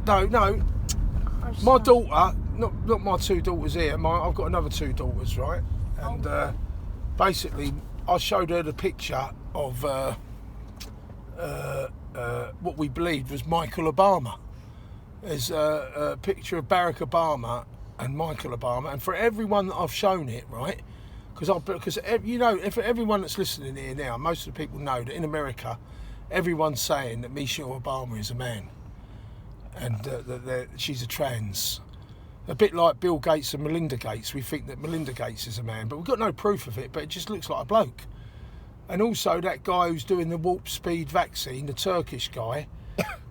No. My daughter, not my two daughters here. I've got another two daughters, right? And basically, I showed her the picture of what we believed was Michael Obama. There's a picture of Barack Obama and Michael Obama, and for everyone that I've shown it, right? Because you know, if everyone that's listening here now, most of the people know that in America, everyone's saying that Michelle Obama is a man, and that she's a trans. A bit like Bill Gates and Melinda Gates, we think that Melinda Gates is a man, but we've got no proof of it. But it just looks like a bloke. And also that guy who's doing the warp speed vaccine, the Turkish guy.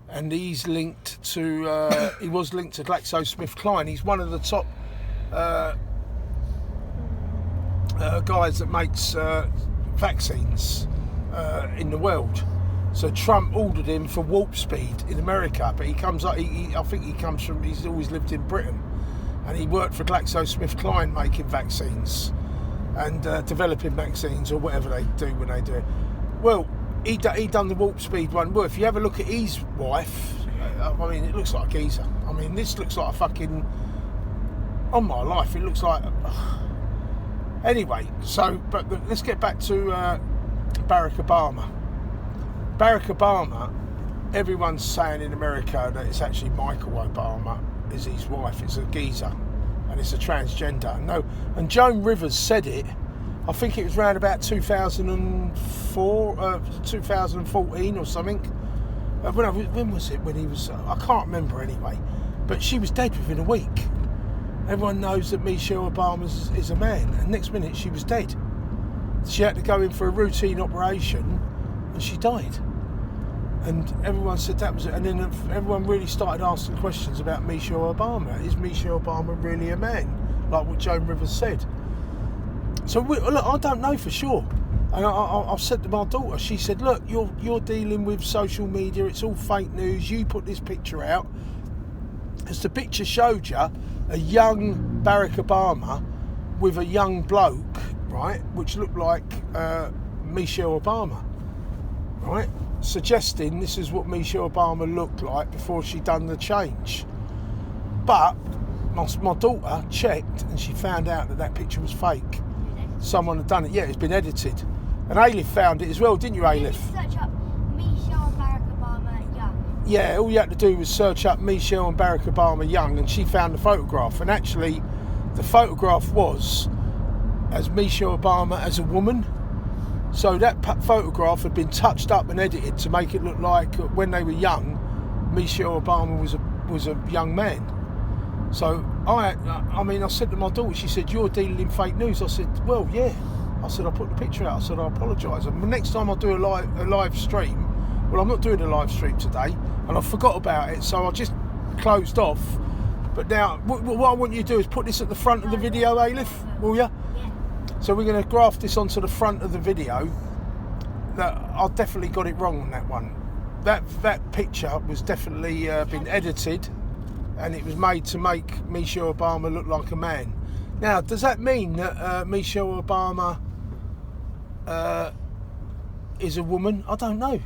And he's linked to, he was linked to GlaxoSmithKline. He's one of the top guys that makes vaccines in the world. So Trump ordered him for warp speed in America, but he comes up, I think he comes from, he's always lived in Britain. And he worked for GlaxoSmithKline making vaccines and developing vaccines or whatever they do when they do it. Well, he done the warp speed one. Well, if you have a look at his wife, I mean, it looks like a geezer. I mean, this looks like a fucking... On my life, it looks like... Anyway, so, but let's get back to Barack Obama. Barack Obama, everyone's saying in America that it's actually Michael Obama is his wife. It's a geezer, and it's a transgender. No, and Joan Rivers said it. I think it was around about 2004, 2014 or something. When was it? When he was... I can't remember anyway. But she was dead within a week. Everyone knows that Michelle Obama is a man. And next minute, she was dead. She had to go in for a routine operation, and she died. And everyone said that was it. And then everyone really started asking questions about Michelle Obama. Is Michelle Obama really a man? Like what Joan Rivers said. So look, I don't know for sure, and I've said to my daughter. She said, "Look, you're dealing with social media. It's all fake news. You put this picture out, as the picture showed you, a young Barack Obama with a young bloke, right, which looked like Michelle Obama, right, suggesting this is what Michelle Obama looked like before she done the change. But my daughter checked, and she found out that picture was fake." Someone had done it. Yeah, it's been edited. And Aleph found it as well, didn't you, Aleph? Search up Michelle and Barack Obama young. Yeah, all you had to do was search up Michelle and Barack Obama young, and she found the photograph. And actually, the photograph was as Michelle Obama as a woman. So that photograph had been touched up and edited to make it look like when they were young, Michelle Obama was a young man. So I mean, I said to my daughter, she said, "You're dealing in fake news." I said, "Well, yeah." I said, "I put the picture out." I said, "I apologise. And the next time I do a live stream, well, I'm not doing a live stream today, and I forgot about it, so I just closed off. But now, what I want you to do is put this at the front of the video, Aleph, will you? Yeah. So we're going to graft this onto the front of the video. That I definitely got it wrong on that one. That picture was definitely been edited. And it was made to make Michelle Obama look like a man. Now, does that mean that Michelle Obama is a woman? I don't know.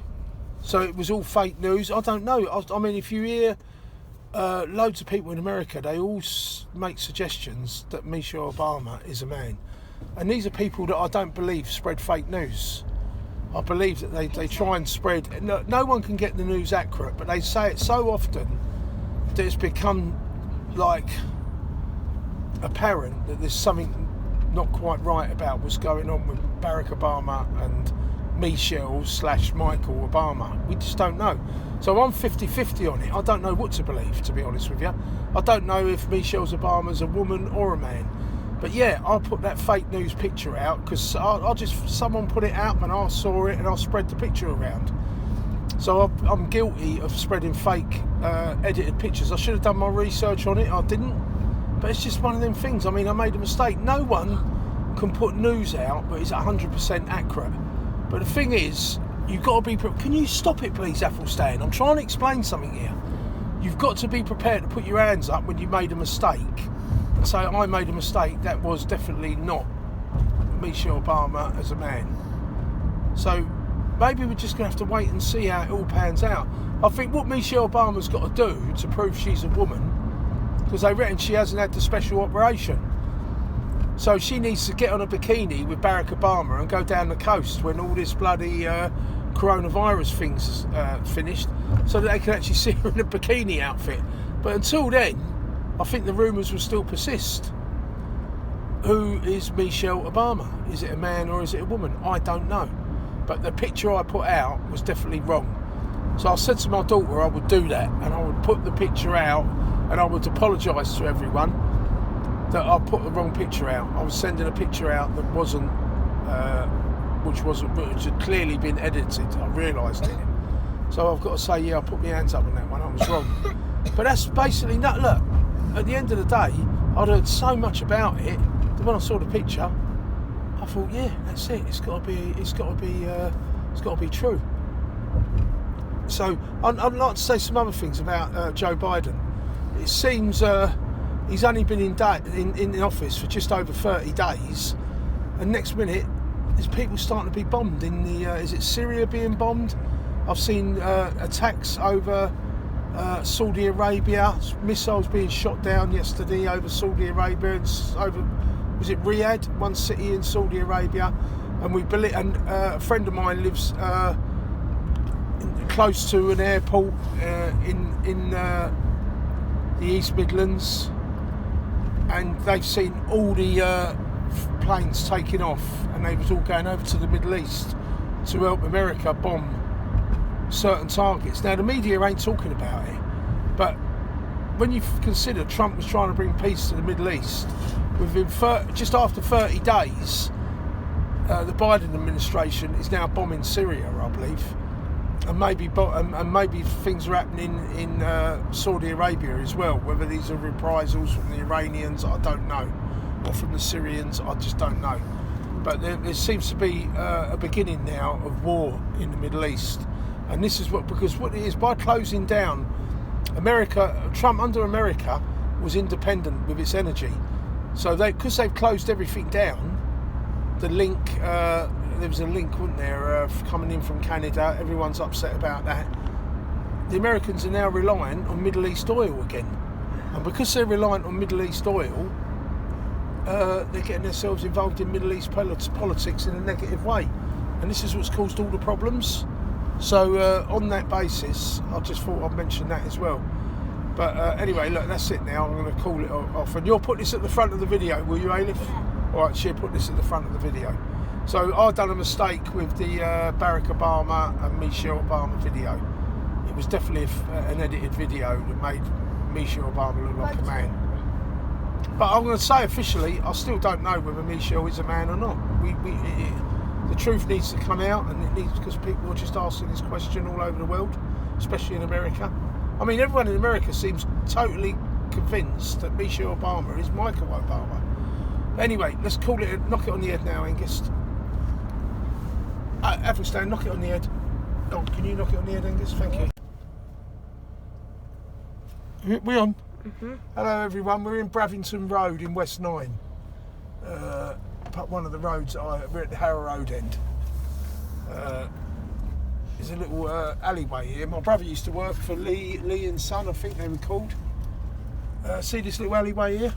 So it was all fake news? I don't know. I mean, if you hear loads of people in America, they all make suggestions that Michelle Obama is a man. And these are people that I don't believe spread fake news. I believe that they try and spread... No one can get the news accurate, but they say it so often that it's become like apparent that there's something not quite right about what's going on with Barack Obama and Michelle/Michael Obama. We just don't know. So I'm 50-50 on it. I don't know what to believe, to be honest with you. I don't know if Michelle Obama's a woman or a man. But yeah, I'll put that fake news picture out because someone put it out and I saw it and I spread the picture around. So I'm guilty of spreading fake edited pictures. I should have done my research on it. I didn't. But it's just one of them things. I mean, I made a mistake. No one can put news out but it's 100% accurate. But the thing is, you've got to be... Can you stop it, please, Athelstan? I'm trying to explain something here. You've got to be prepared to put your hands up when you made a mistake. And say, I made a mistake. That was definitely not Michelle Obama as a man. So... maybe we're just going to have to wait and see how it all pans out. I think what Michelle Obama's got to do to prove she's a woman, because they reckon she hasn't had the special operation, so she needs to get on a bikini with Barack Obama and go down the coast when all this bloody coronavirus thing's finished, so that they can actually see her in a bikini outfit. But until then, I think the rumours will still persist. Who is Michelle Obama? Is it a man or is it a woman? I don't know. But the picture I put out was definitely wrong. So I said to my daughter I would do that, and I would put the picture out, and I would apologise to everyone that I put the wrong picture out. I was sending a picture out that wasn't, which had clearly been edited. I realised it. So I've got to say, yeah, I put my hands up on that one. I was wrong. But that's basically not. Look, at the end of the day, I'd heard so much about it that when I saw the picture, I thought, yeah, that's it. It's got to be true. So I'd like to say some other things about Joe Biden. It seems he's only been in the office for just over 30 days, and next minute there's people starting to be bombed in the. Is it Syria being bombed? I've seen attacks over Saudi Arabia, missiles being shot down yesterday over Saudi Arabia and over, was it Riyadh, one city in Saudi Arabia, and a friend of mine lives close to an airport in the East Midlands, and they've seen all the planes taking off, and they was all going over to the Middle East to help America bomb certain targets. Now the media ain't talking about it, but when you consider Trump was trying to bring peace to the Middle East, within just after 30 days, the Biden administration is now bombing Syria, I believe, and maybe things are happening in Saudi Arabia as well. Whether these are reprisals from the Iranians, I don't know, or from the Syrians, I just don't know. But there seems to be a beginning now of war in the Middle East. And this is because what it is, by closing down America, Trump under America was independent with its energy. So because they've closed everything down, the link, there was a link, wasn't there, coming in from Canada, everyone's upset about that. The Americans are now reliant on Middle East oil again. And because they're reliant on Middle East oil, they're getting themselves involved in Middle East politics in a negative way. And this is what's caused all the problems. So on that basis, I just thought I'd mention that as well. But anyway, look, that's it now. I'm going to call it off. And you'll put this at the front of the video, will you, Alif? Yeah. All right, she'll put this at the front of the video. So I've done a mistake with the Barack Obama and Michelle Obama video. It was definitely an edited video that made Michelle Obama look like a man. But I'm going to say officially, I still don't know whether Michelle is a man or not. The truth needs to come out, and it needs, because people are just asking this question all over the world, especially in America. I mean, everyone in America seems totally convinced that Michelle Obama is Michael Obama. But anyway, let's knock it on the head now, Angus. Athelstan, knock it on the head. Oh, can you knock it on the head, Angus? Thank you. We on? Mm-hmm. Hello everyone, we're in Bravington Road in West 9. One of the roads, we're at the Harrow Road end. There's a little alleyway here. My brother used to work for Lee and Son, I think they were called. See this little alleyway here?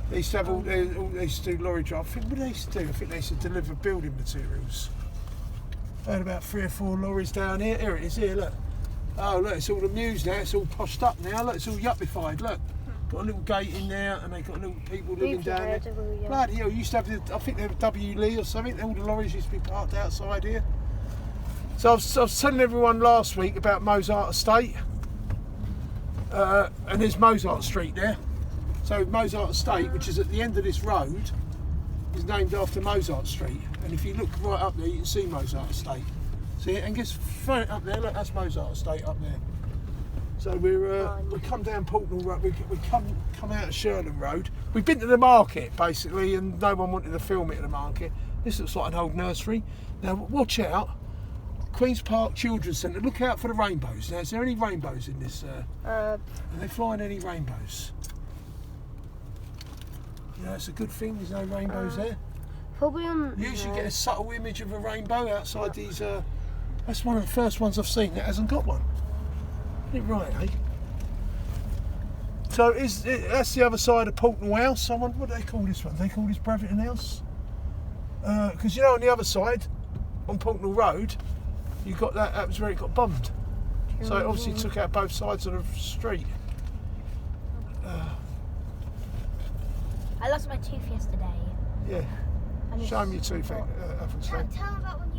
They used to have they used to do lorry drive. What did they used to do? I think they used to deliver building materials. They had about 3 or 4 lorries down here. Here it is here, look. Oh look, it's all amused now, it's all poshed up now, look, it's all yuppified, look. Got a little gate in there, and they've got little people living down there. Bloody hell, used to have I think they were W. Lee or something, all the lorries used to be parked outside here. So I was telling everyone last week about Mozart Estate, and there's Mozart Street there. So Mozart Estate, which is at the end of this road, is named after Mozart Street. And if you look right up there, you can see Mozart Estate. See it? And just throw it up there, look, that's Mozart Estate up there. So we come down Portnall Road, we come out of Sherland Road. We've been to the market basically, and no one wanted to film it at the market. This looks like an old nursery. Now watch out, Queen's Park Children's Centre. Look out for the rainbows. Now, is there any rainbows in this? Are they flying any rainbows? Yeah, it's a good thing. There's no rainbows there. Probably on. You usually get a subtle image of a rainbow outside these That's one of the first ones I've seen that hasn't got one. Isn't it right, eh? So that's the other side of Portnall House. I wonder what they call this one. They call this Bradford House? Because you know on the other side, on Portnall Road, you got that was where it got bombed. So it obviously took out both sides of the street. I lost my tooth yesterday. Yeah. Show me your tooth, Tell Atherstone. them about when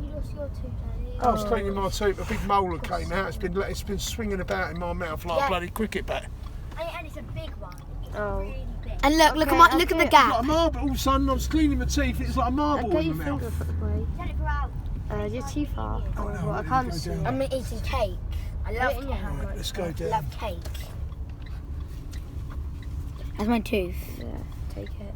you lost your tooth, Daddy. I was cleaning my tooth. A big molar came out. It's been swinging about in my mouth like a bloody cricket bat. And it's a big one. It's Oh. really big. And look at the It's like gap. a marble. All of a sudden, I was cleaning my teeth. It's like a marble Okay, in your my finger mouth. for the way. Tell it for out. Your teeth are. Oh, no, Well, I let me can't go see. down. I'm eating cake. I love cake. Right, let's go I down. love cake. That's my tooth. Yeah, take it.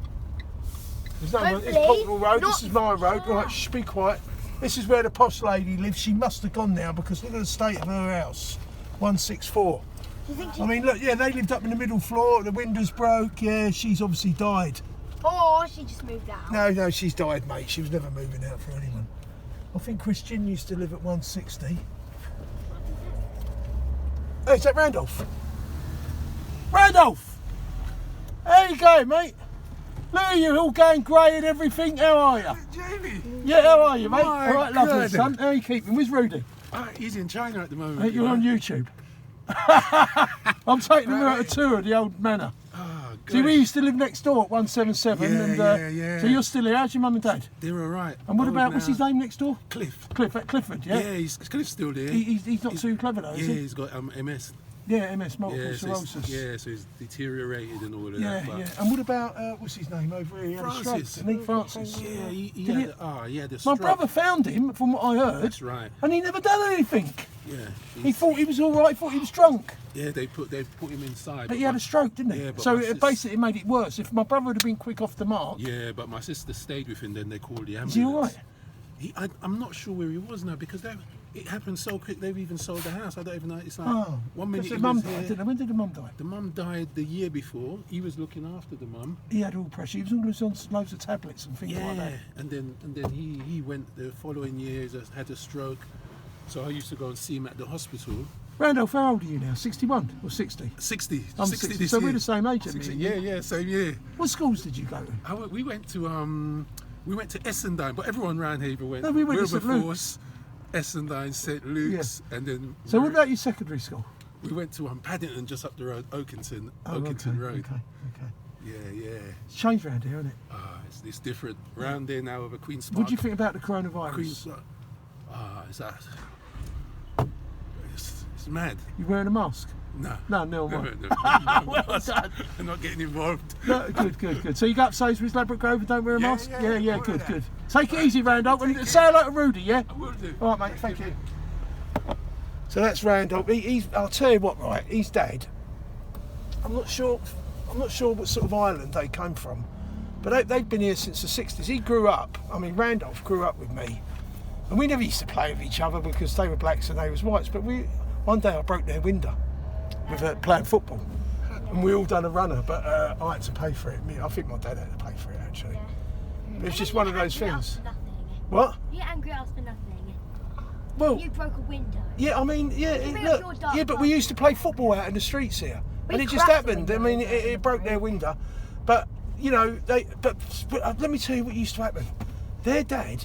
There's no one. It's Hopefully Portnall Road. This not is my road. far. Right, shh, be quiet. This is where the posh lady lives. She must have gone now because look at the state of her house. 164. Do you think I mean, look, yeah, they lived up in the middle floor. The windows broke. Yeah, she's obviously died. or she just moved out? No, she's died, mate. She was never moving out for anyone. I think Christian used to live at 160. Hey, is that Randolph? Randolph! There you go, mate. Look at you, all going grey and everything. How are you? Jamie! Yeah, how are you, mate? My All right, lovely, God. son. How are you keeping? Where's Rudy? He's in China at the moment. Hey, you're on YouTube. I'm taking him out a tour of the old manor. Oh, See, we gosh. used to live next door at 177. Yeah, and, yeah. So you're still here. How's your mum and dad? They're all right. And what Old about, what's now. his name next door? Cliff. Cliff at Clifford, yeah? Yeah, Cliff's still there. He's not too clever though, is Yeah, he? he's got MS. Yeah, MS, multiple Yeah, sclerosis. so he's deteriorated and all of Yeah, that. But yeah. And what about, what's his name over here? He had a stroke, Francis. didn't he? Francis. Yeah, he Did had, he- he had a My stroke. brother found him, from what I heard, That's right. and he never done anything. Yeah. He thought he was all right, thought he was drunk. Yeah, they put him inside. But he had a stroke, didn't he? Yeah, but So my it sis- basically made it worse. If my brother would have been quick off the mark, Yeah, but my sister stayed with him. Then they called the ambulance. is he all right? I'm not sure where he was now because it happened so quick. They've even sold the house. I don't even know. It's like Oh, 1 minute because he the mum was died, here. didn't he? When did the mum die? The mum died the year before. He was looking after the mum. He had all pressure. He was always on loads of tablets and things like that. and then he went the following year. Had a stroke. So I used to go and see him at the hospital. Randolph, how old are you now? 61 or 60? 60. I'm 60 60. this So year. we're the same age, aren't 60, we? yeah, same year. What schools did you go to? We went to Essendine, but everyone around here went. No, we went to St. Wilberforce, Essendine, St Luke's, and then So what about your secondary school? we went to Paddington, just up the road, Oakington Oh, Road. Okay. Yeah. It's changed around here, isn't it? It's different round there now with a Queen's Park. What do you think about the coronavirus? Queen's is that? It's mad. You wearing a mask? No. No, no, No, right. no. Well done. I'm not getting involved. No, good. So you go up Sainsbury's, Ladbroke Grove and don't wear a Yeah, mask? yeah, Yeah, all of good. that. Take it easy, Randolph, and say hello to Rudy, yeah? I will do. All right, mate, thank you. So that's Randolph. I'll tell you what, right, his dad, I'm not sure what sort of island they came from, but they've been here since the 60s. He grew up, Randolph grew up with me, and we never used to play with each other because they were blacks and they was whites, but one day I broke their window with playing football, and we all done a runner, but I had to pay for it. I think my dad had to pay for it, actually. But it's just one of those things. What? You get angry at us for nothing. Well, You broke a window. yeah, bring up your dark but we used to play football out in the streets here, and We it just cracked the happened. window. It broke their window, but let me tell you what used to happen. Their dad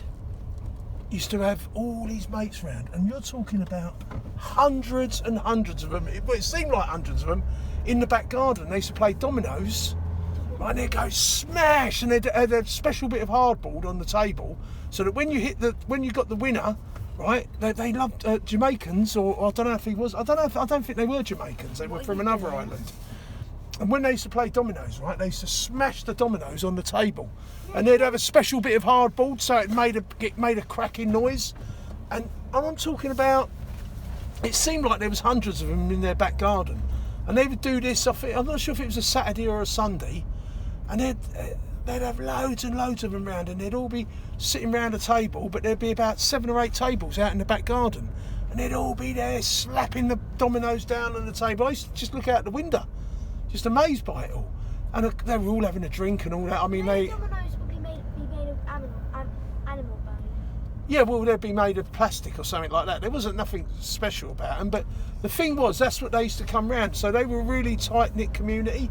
used to have all his mates round, and you're talking about hundreds and hundreds of them. It seemed like hundreds of them in the back garden. They used to play dominoes. Right, and they'd go smash, and they'd had a special bit of hardboard on the table, so that when you got the winner, right? They loved Jamaicans, or I don't know if he was. I don't think they were Jamaicans. They were from another island. And when they used to play dominoes, right, they used to smash the dominoes on the table, and they'd have a special bit of hardboard, so it made a cracking noise. And I'm talking about. It seemed like there was hundreds of them in their back garden, and they would do this. I'm not sure if it was a Saturday or a Sunday, and they'd have loads and loads of them round, and they'd all be sitting round a table, but there'd be about 7 or 8 tables out in the back garden, and they'd all be there slapping the dominoes down on the table. I used to just look out the window, just amazed by it all, and they were all having a drink and all that. Dominoes would be made of animal bone. Yeah, well, they'd be made of plastic or something like that. There wasn't nothing special about them, but the thing was, that's what they used to come round. So they were a really tight-knit community,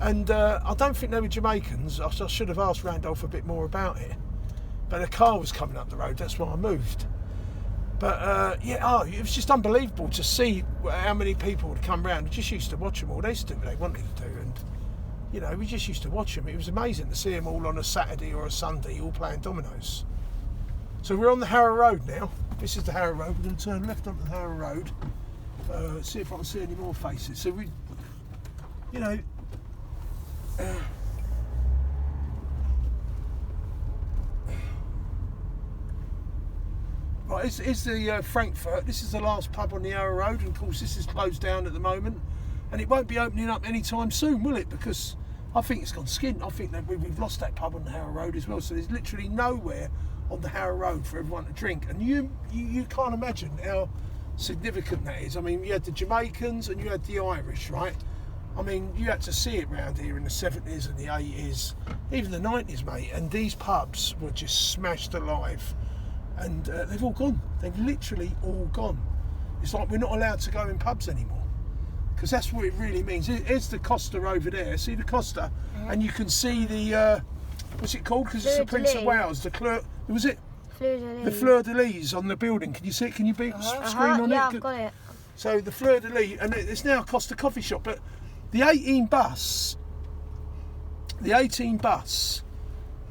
and I don't think they were Jamaicans. I should have asked Randolph a bit more about it. But a car was coming up the road, that's why I moved. But it was just unbelievable to see how many people would come round. We just used to watch them all. They used to do what they wanted to do, and we just used to watch them. It was amazing to see them all on a Saturday or a Sunday, all playing dominoes. So we're on the Harrow Road now. This is the Harrow Road. We're going to turn left onto the Harrow Road. See if I can see any more faces. So we, right, it's the Frankfurt. This is the last pub on the Harrow Road, and of course this is closed down at the moment, and it won't be opening up anytime soon, will it? Because I think it's gone skint. I think that we've lost that pub on the Harrow Road as well. So there's literally nowhere on the Harrow Road for everyone to drink, and you can't imagine how significant that is. I mean, you had the Jamaicans and you had the Irish, right? I mean, you had to see it round here in the 70s and the 80s, even the 90s, mate, and these pubs were just smashed alive, and they've all gone. They've literally all gone. It's like we're not allowed to go in pubs anymore, because that's what it really means. Here's the Costa over there. See the Costa, and you can see the what's it called? Because it's the Prince of Wales. Was it the Fleur de Lis on the building? Can you see it? Can you screen on it? Yeah, I've got it. So the Fleur de Lis, and it's now a Costa coffee shop. But the 18 bus, the bus.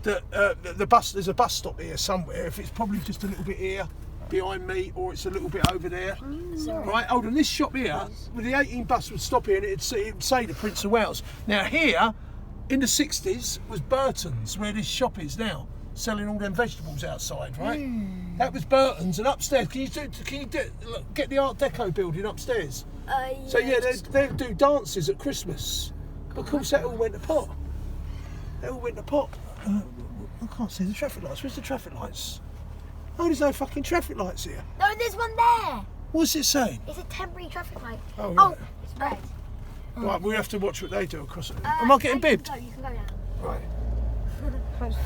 There's a bus stop here somewhere. If it's probably just a little bit here behind me, or it's a little bit over there. Right, hold on. This shop here, with the 18 bus would stop here, and it'd say the Prince of Wales. Now here, in the 60s, was Burton's, where this shop is now, selling all them vegetables outside, right? That was Burton's, and upstairs, can you get the Art Deco building upstairs? So yeah, they do dances at Christmas. Of course, that all went to pot. I can't see the traffic lights. Where's the traffic lights? Oh, there's no fucking traffic lights here. No, there's one there. What's it saying? It's a temporary traffic light. Oh, right. It's red. Right, we have to watch what they do across it. Am I getting bibbed? No, you can go now. Right.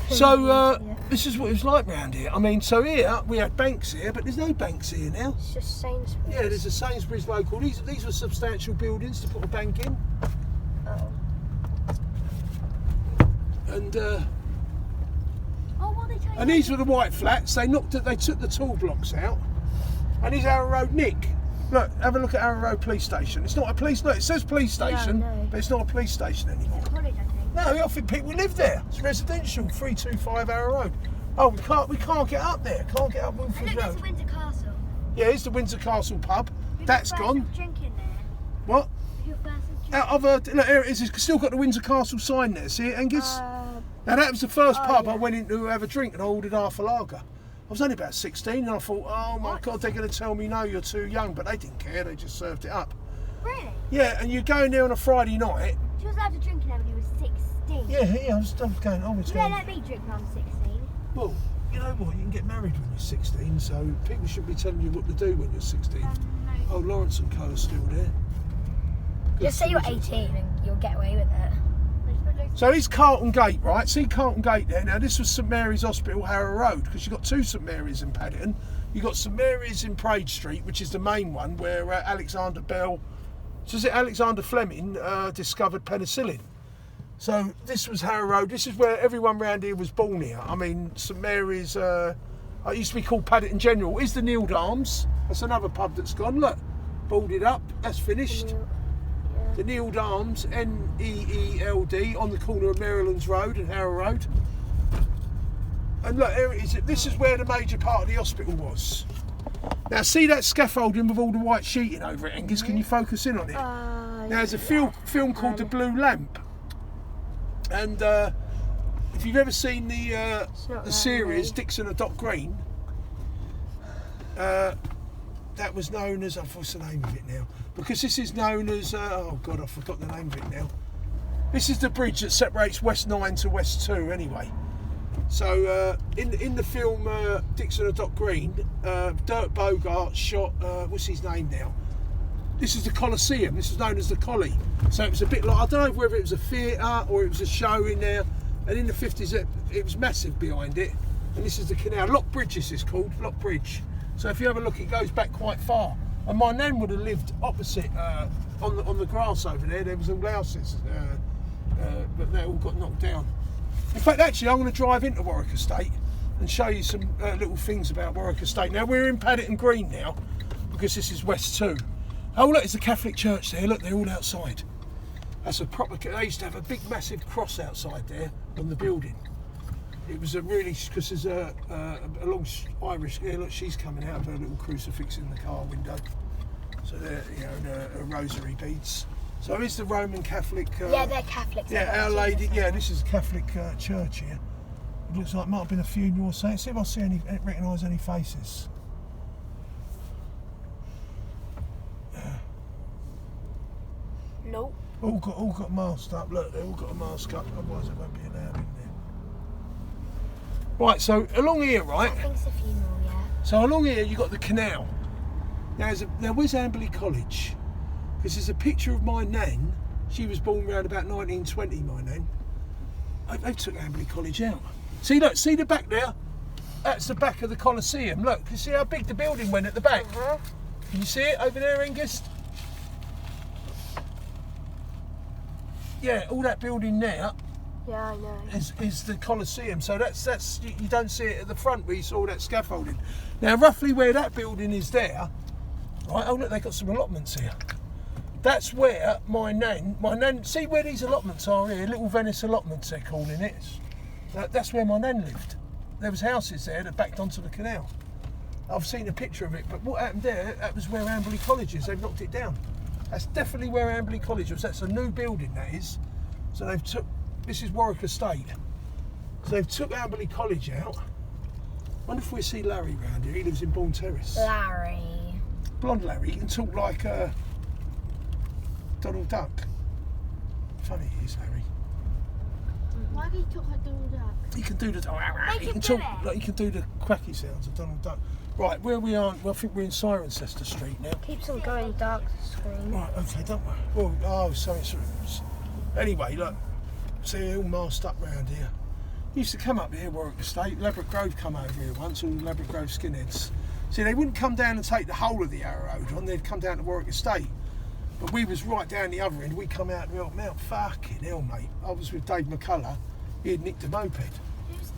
So this is what it was like round here. I mean, so here we had banks here, but there's no banks here now. It's just Sainsbury's. Yeah, there's a Sainsbury's local. These were substantial buildings to put a bank in. Oh. And what are they telling and these were the white flats. They took the tall blocks out. And here's Harrow Road, Nick. Look, have a look at Harrow Road Police Station. It's not a police. Look, it says police station, no. but it's not a police station anymore. College, I think. No, I think people live there. It's residential. 325 Harrow Road. Oh, we can't get up there. Can't get up Wilford Look, there's Road. the Windsor Castle. Yeah, here's the Windsor Castle pub. That's gone. Drinking there. What? Your first drink. Out of look, here it is. It's still got the Windsor Castle sign there. See it, Angus? Now that was the first pub I went in to have a drink, and I ordered half a lager. I was only about 16, and I thought, oh my God, they're going to tell me no, you're too young. But they didn't care. They just served it up. Really? Yeah, and you go in there on a Friday night. She was allowed to drink in there when you were 16. Yeah, I was going. I was You going. don't let me drink when I'm 16. Well, you know what? You can get married when you're 16, so people shouldn't be telling you what to do when you're 16. No. Oh, Lawrence and Co are still there. Just say you're 18 and you'll get away with it. So here's Carlton Gate, right? See Carlton Gate there. Now this was St Mary's Hospital, Harrow Road, because you've got two St Mary's in Paddington. You've got St Mary's in Praed Street, which is the main one, where Alexander Bell, so is it Alexander Fleming, discovered penicillin. So this was Harrow Road. This is where everyone round here was born here. I mean, St Mary's, it used to be called Paddington General. Is the Neald Arms. That's another pub that's gone. Look, boarded up. That's finished. The Neald Arms, Neeld, on the corner of Marylands Road and Harrow Road. And look, here it is. This is where the major part of the hospital was. Now, see that scaffolding with all the white sheeting over it, Angus? Can you focus in on it? Now, there's a film called The Blue Lamp. And if you've ever seen the series, Dixon and Doc Green, that was known as, what's the name of it now? Because this is known as, oh God, I forgot the name of it now. This is the bridge that separates West 9 to West 2 anyway. So in the film Dixon and Doc Green, Dirk Bogarde shot, what's his name now? This is the Coliseum. This is known as the Collie. So it was a bit like, I don't know whether it was a theatre or it was a show in there. And in the 50s, it was massive behind it. And this is the canal. Lock Bridge, this is called, Lock Bridge. So if you have a look, it goes back quite far. And my nan would have lived opposite, on the grass over there. There was all houses, but they all got knocked down. In fact, actually, I'm going to drive into Warwick Estate and show you some little things about Warwick Estate. Now, we're in Paddington Green now, because this is West 2. Oh, look, it's a Catholic church there. Look, they're all outside. That's a proper... They used to have a big, massive cross outside there on the building. It was a really... Because there's a long Irish... Yeah, look, she's coming out of her little crucifix in the car window. So they're, you know, her rosary beads. So is the Roman Catholic... yeah, they're Catholics. Yeah, Our Lady... Yeah, this is a Catholic church here. It looks like it might have been a funeral or something. See if I see any... recognise any faces. Nope. All got masked up. Look, they all got a mask up. Otherwise, they won't be allowed in there. Right, so along here, right? I think it's a funeral, yeah. So along here, you got the canal. Now, where's Amberley College? Because there's a picture of my nan. She was born around about 1920. My nan. They took Amberley College out. See, look, see the back there? That's the back of the Colosseum. Look, you see how big the building went at the back? Can you see it over there, Angus? Yeah, all that building there Yeah, I know. is the Colosseum. So that's you don't see it at the front where you saw that scaffolding. Now, roughly where that building is there, right? Oh look, they got some allotments here. That's where my nan. See where these allotments are here? Little Venice allotments, they're calling it. That's where my nan lived. There was houses there that backed onto the canal. I've seen a picture of it, but what happened there? That was where Amberley College is. They've knocked it down. That's definitely where Amberley College was. That's a new building, that is. So they've took... This is Warwick Estate. So they've took Amberley College out. Wonder if we see Larry round here. He lives in Bourne Terrace. Larry. Blonde Larry. He can talk like Donald Duck. Funny he is, Larry. Why do you talk like Donald Duck? He can do the... He him can do talk... it. Like, he can do the quacky sounds of Donald Duck. Right, where we are... Well, I think we're in Cirencester Street now. Keeps on going dark screen. Right, okay, don't worry. Well, oh, so it's... Anyway, look. See, they're all masked up round here. Used to come up here, Warwick Estate. Ladbroke Grove come over here once, all Ladbroke Grove skinheads. See, they wouldn't come down and take the whole of the Arrow Road on, they'd come down to Warwick Estate. But we was right down the other end. We come out to Elton Mount. Fucking hell, mate. I was with Dave McCullough. He had nicked a moped. Who's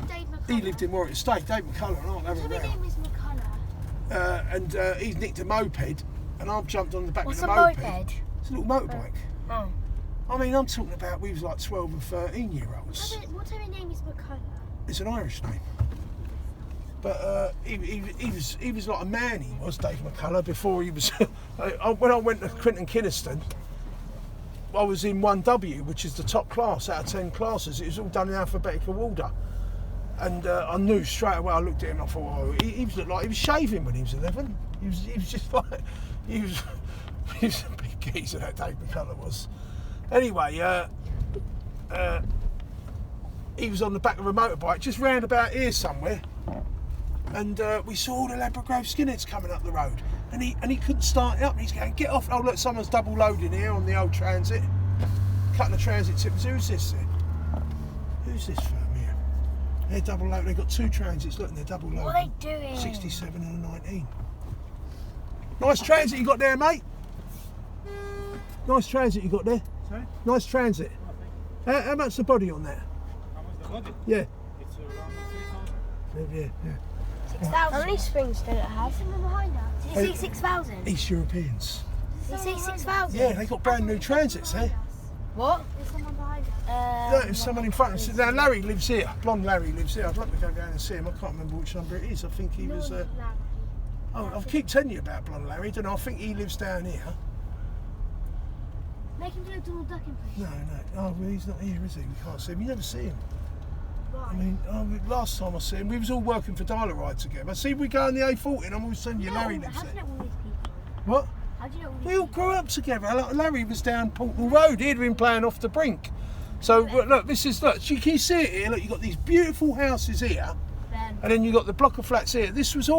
Dave McCullough? He lived in Warwick Estate. Dave McCullough and I'll have His a row. name is McCullough. And he's nicked a moped, and I've jumped on the back What's of a the moped. moped? It's a little motorbike. Oh. I mean, I'm talking about we was like 12 and 13-year-olds. What type of name is McCullough? It's an Irish name. But he was like a man, he was, Dave McCullough, before he was... when I went to Quinton Kynaston, I was in 1W, which is the top class out of 10 classes. It was all done in alphabetical order. And I knew straight away, I looked at him, I thought, oh, he looked like he was shaving when he was 11. He was just like... He was a big geezer, that Dave McCullough was. Anyway, he was on the back of a motorbike, just round about here somewhere. And we saw all the Ladbroke Grove skinheads coming up the road, and he couldn't start it up. And he's going, "Get off!" Oh look, someone's double loading here on the old transit. Cutting the transit tips. Who's this then? Who's this firm here? They're double loading. They've got two transits. Look, and they're double loading. What are they doing? 67 and a 19. Nice transit you got there, mate. Nice transit you got there. Sorry? Nice transit. How much the body on that? How much the body? Yeah. It's around 3,000. Yeah. 6,000. How many springs did it have? Someone behind us. Did you say 6,000? East Europeans. Did you say 6,000? Yeah, they got brand new transits, eh? What? There's someone behind us. No, there's someone in front of us. Now, Larry lives here. Blonde Larry lives here. I'd like to go down and see him. I can't remember which number it is. I think he was... Larry. Oh, I keep telling you about Blonde Larry, don't I? I think he lives down here. Make him do a Donald Duck impression. No. Oh, well, he's not here, is he? We can't see him. You never see him. Right. I mean, last time I see him, we was all working for Dial a Ride together. See, we go on the A40 and I'm always telling you Larry lives How do you there. know all these people? What? How do you know all these We all grew up together. Larry was down Portmore Road. He'd been playing off the brink. So, look, this is, look, can you see it here? Look, you've got these beautiful houses here. Ben. And then you've got the block of flats here. This was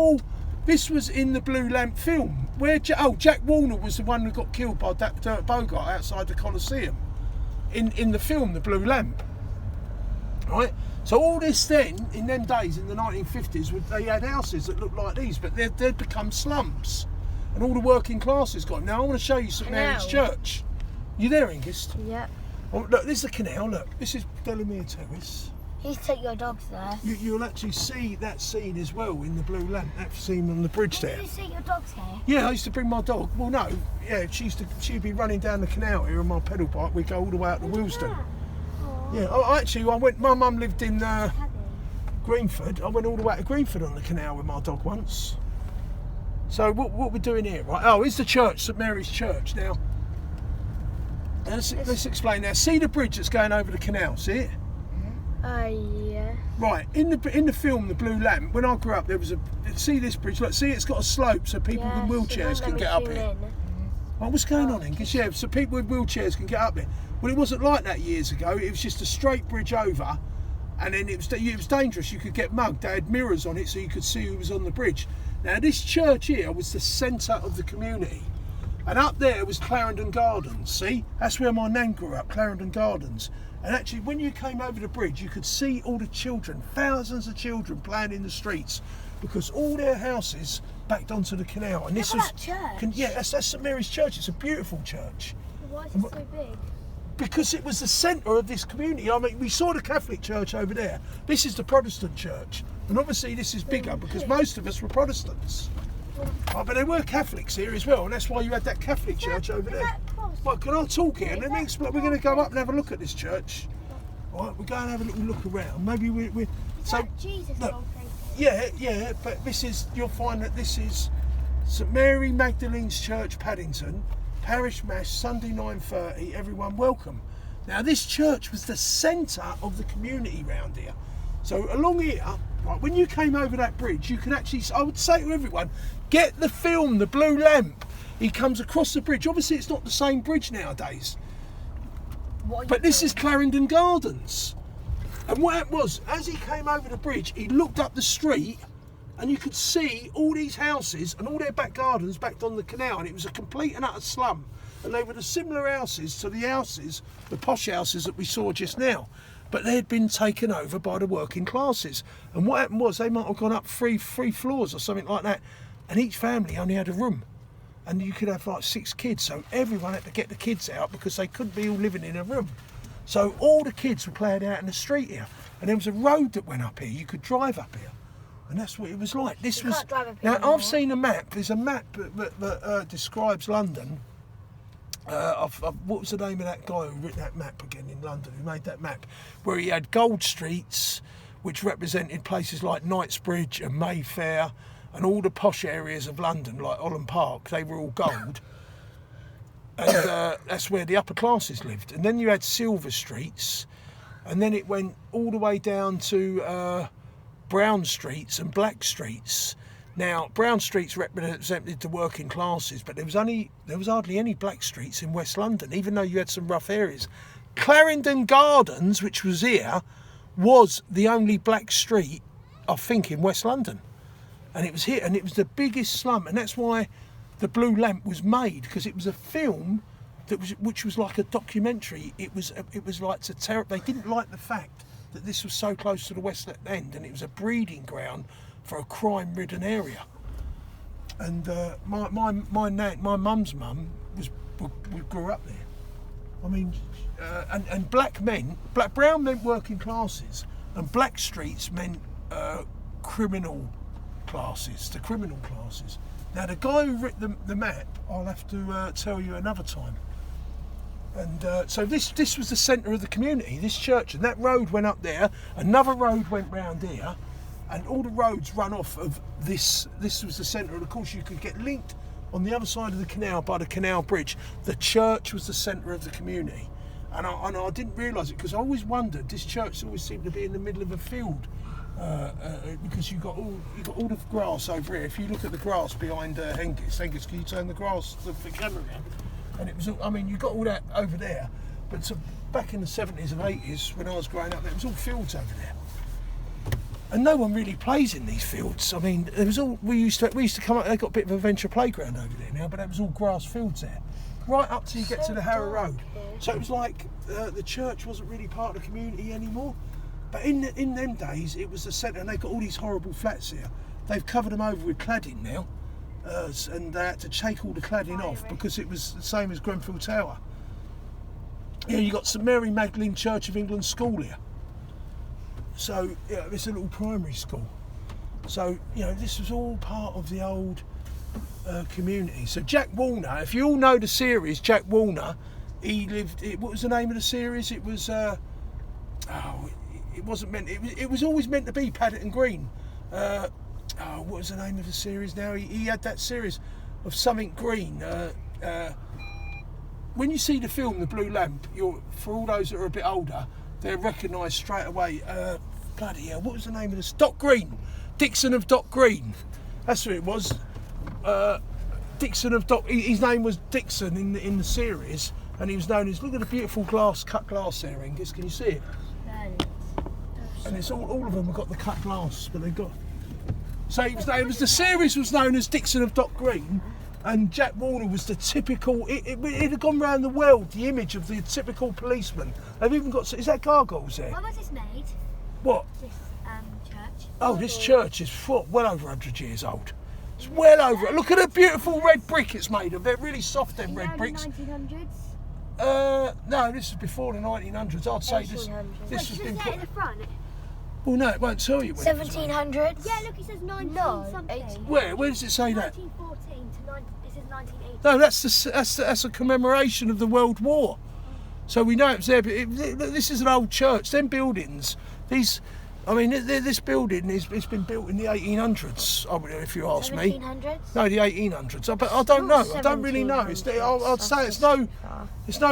in the Blue Lamp film. Where Jack Warner was the one who got killed by Dirk Bogart outside the Colosseum. In the film, The Blue Lamp. right? So all this then, in them days, in the 1950s, they had houses that looked like these, but they'd become slums. And all the working classes got them. Now I want to show you St Mary's Church. You there, Hengist? Yeah. Oh, look, this is the canal, look. This is Delamere Terrace. Please take your dogs there. You'll actually see that scene as well in the Blue Lamp, that scene on the bridge there. Did you see your dogs here? Yeah, I used to bring my dog. Well, no, yeah, she'd be running down the canal here on my pedal bike. We'd go all the way out to Willesden. Yeah, I went, my mum lived in Greenford. I went all the way to Greenford on the canal with my dog once. So what we're doing here, right? Oh, it's the church, St Mary's Church. Now, let's explain now. See the bridge that's going over the canal, see it? Yeah. Right, in the film The Blue Lamp, when I grew up, there was see this bridge, look, see it's got a slope so people with wheelchairs can get up here. Oh, what's going on, Hengist? Yeah, so people with wheelchairs can get up there. Well, it wasn't like that years ago. It was just a straight bridge over, and then it was dangerous. You could get mugged. They had mirrors on it so you could see who was on the bridge. Now, this church here was the centre of the community. And up there was Clarendon Gardens, see? That's where my nan grew up, Clarendon Gardens. And actually, when you came over the bridge, you could see all the children, thousands of children playing in the streets, because all their houses backed onto the canal. And this was, that church. yeah, that's St Mary's Church. It's a beautiful church. Why is it so big? Because it was the centre of this community. I mean, we saw the Catholic Church over there. This is the Protestant church. And obviously this is bigger because most of us were Protestants. Oh, but there were Catholics here as well, and that's why you had that Catholic church over there. Well, can I talk here? Let me explain. We're going to go up and have a look at this church. All right, we're going to have a little look around. Maybe we're so. Jesus, look, yeah, but this is, you'll find that this is St Mary Magdalene's Church, Paddington, Parish Mass, Sunday 9:30. Everyone welcome. Now, this church was the centre of the community round here. So along here, right, when you came over that bridge, you could actually, I would say to everyone, get the film, The Blue Lamp. He comes across the bridge. Obviously, it's not the same bridge nowadays. But this is Clarendon Gardens. And what happened was, as he came over the bridge, he looked up the street and you could see all these houses and all their back gardens backed on the canal, and it was a complete and utter slum. And they were the similar houses to the houses, the posh houses that we saw just now. But they had been taken over by the working classes. And what happened was, they might have gone up three floors or something like that, and each family only had a room. And you could have like 6 kids, so everyone had to get the kids out because they couldn't be all living in a room. So all the kids were playing out in the street here, and there was a road that went up here. You could drive up here, and that's what it was like. This You was can't drive up here now. anymore. I've seen a map. There's a map that describes London. What was the name of that guy who wrote that map again in London? Who made that map? Where he had gold streets, which represented places like Knightsbridge and Mayfair, and all the posh areas of London, like Holland Park. They were all gold. And that's where the upper classes lived. And then you had silver streets, and then it went all the way down to brown streets and black streets. Now, brown streets represented the working classes, but there was hardly any black streets in West London, even though you had some rough areas. Clarendon Gardens, which was here, was the only black street, I think, in West London. And it was here, and it was the biggest slum, and that's why The Blue Lamp was made, because it was a film which was like a documentary. It was like they didn't like the fact that this was so close to the West End, and it was a breeding ground for a crime-ridden area. And my mum's mum grew up there. I mean, and brown meant working classes, and black streets meant criminal classes, the criminal classes. Now, the guy who wrote the map, I'll have to tell you another time. And so this was the centre of the community, this church, and that road went up there, another road went round here, and all the roads run off of this. This was the centre, and of course you could get linked on the other side of the canal by the canal bridge. The church was the centre of the community, and I didn't realise it, because I always wondered, this church always seemed to be in the middle of a field. Because you got all the grass over here. If you look at the grass behind Hengist, can you turn the camera around? And it was, you got all that over there. But back in the 70s and 80s, when I was growing up, there was all fields over there, and no one really plays in these fields. I mean, there was all we used to come up. They got a bit of a venture playground over there now, but that was all grass fields there, right up till you get to the Harrow Road. So it was like the church wasn't really part of the community anymore. But in them days, it was the centre, and they've got all these horrible flats here. They've covered them over with cladding now, and they had to take all the cladding off because it was the same as Grenfell Tower. Yeah, you got St Mary Magdalene Church of England School here. So yeah, it's a little primary school. So this was all part of the old community. So Jack Warner, if you all know the series, Jack Warner, he lived. What was the name of the series? It was. It wasn't meant. It was always meant to be Paddington Green. What was the name of the series now? He had that series of something green. When you see the film The Blue Lamp, for all those that are a bit older, they'll recognise straight away. Bloody hell! What was the name of this? Dock Green, Dixon of Dock Green. That's who it was. Dixon of Dock. His name was Dixon in the series, and he was known as. Look at the beautiful cut glass there, Angus. Can you see it? And it's all of them have got the cut glass, but they've got. So the series was known as Dixon of Dock Green, and Jack Warner was the typical. It had gone around the world, the image of the typical policeman. They've even got. Is that gargoyles there? When was this made? What? This church. Oh, this church is well over 100 years old. It's well over. Look at the beautiful red brick it's made of. They're really soft, them red bricks. 1900s. No, this is before the 1900s. I'd say this has been put. In the front. Well, no, it won't tell you when. 1700s. Yeah, look, it says 19 something. Where does it say that? 1914 to this is 1980. No, that's a commemoration of the World War. So we know it's there. But this is an old church. Them buildings, this building it's been built in the 1800s. If you ask me. 1700s? No, the 1800s. But I don't know. I don't really know. I'd say it's no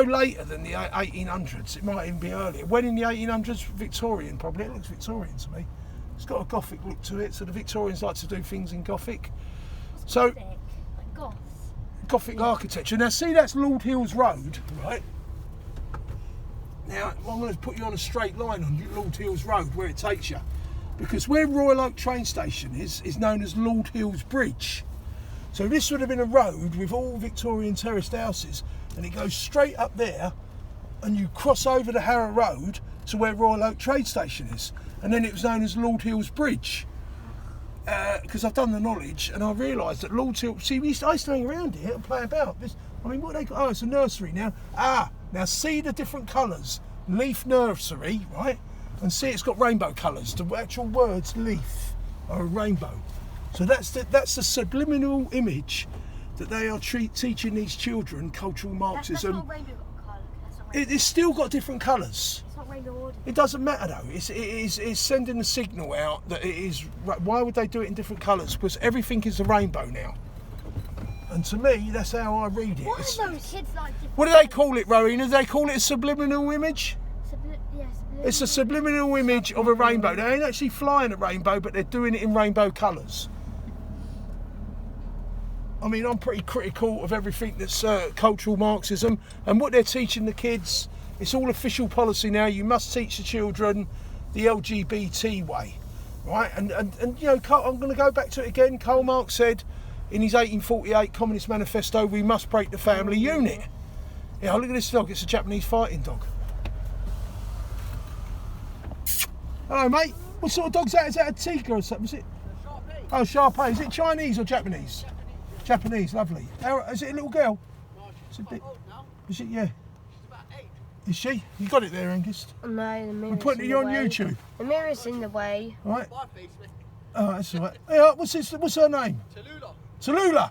later than the 1800s. It might even be earlier. When in the 1800s? Victorian, probably. It looks Victorian to me. It's got a Gothic look to it. So the Victorians like to do things in Gothic. So Like goths. Gothic architecture. Now, see, that's Lord Hills Road, right? Now, I'm going to put you on a straight line on Lord Hills Road, where it takes you. Because where Royal Oak train station is known as Lord Hills Bridge. So this would have been a road with all Victorian terraced houses, and it goes straight up there, and you cross over the Harrow Road to where Royal Oak train station is. And then it was known as Lord Hills Bridge. Because I've done the knowledge, and I realised that Lord Hills... See, I used to hang around here and play about. What they got? Oh, it's a nursery now. Now see the different colours. Leaf Nursery, right? And see it's got rainbow colours. The actual words leaf are a rainbow. So that's the subliminal image that they are teaching these children cultural Marxism. That's not rainbow colour. That's not rainbow. It's still got different colours. It's not rainbow order. It doesn't matter though. It's sending a signal out that it is. Why would they do it in different colours? Because everything is a rainbow now. And to me, that's how I read it. What are those kids like? What do they call it, Rowena? Do they call it a subliminal image? It's a subliminal image of a rainbow. They ain't actually flying a rainbow, but they're doing it in rainbow colours. I mean, I'm pretty critical of everything that's cultural Marxism. And what they're teaching the kids, it's all official policy now. You must teach the children the LGBT way, right? And I'm going to go back to it again. Karl Marx said, in his 1848 Communist Manifesto, we must break the family unit. Yeah, look at this dog. It's a Japanese fighting dog. Hello, mate. What sort of dog's that? Is that a tiger or something? Is it? Shar-Pei. Oh, Shar-Pei. Is it Chinese or Japanese? Japanese, lovely. Is it a little girl? No, she's a bit. old now. Is it? Yeah. She's about 8. Is she? You got it there, Angus. No, the mirror's I'm putting it on YouTube. The mirror's in the way. All right. My face, mate. Oh, that's all right. Yeah, what's her name? Tallulah. Tallulah.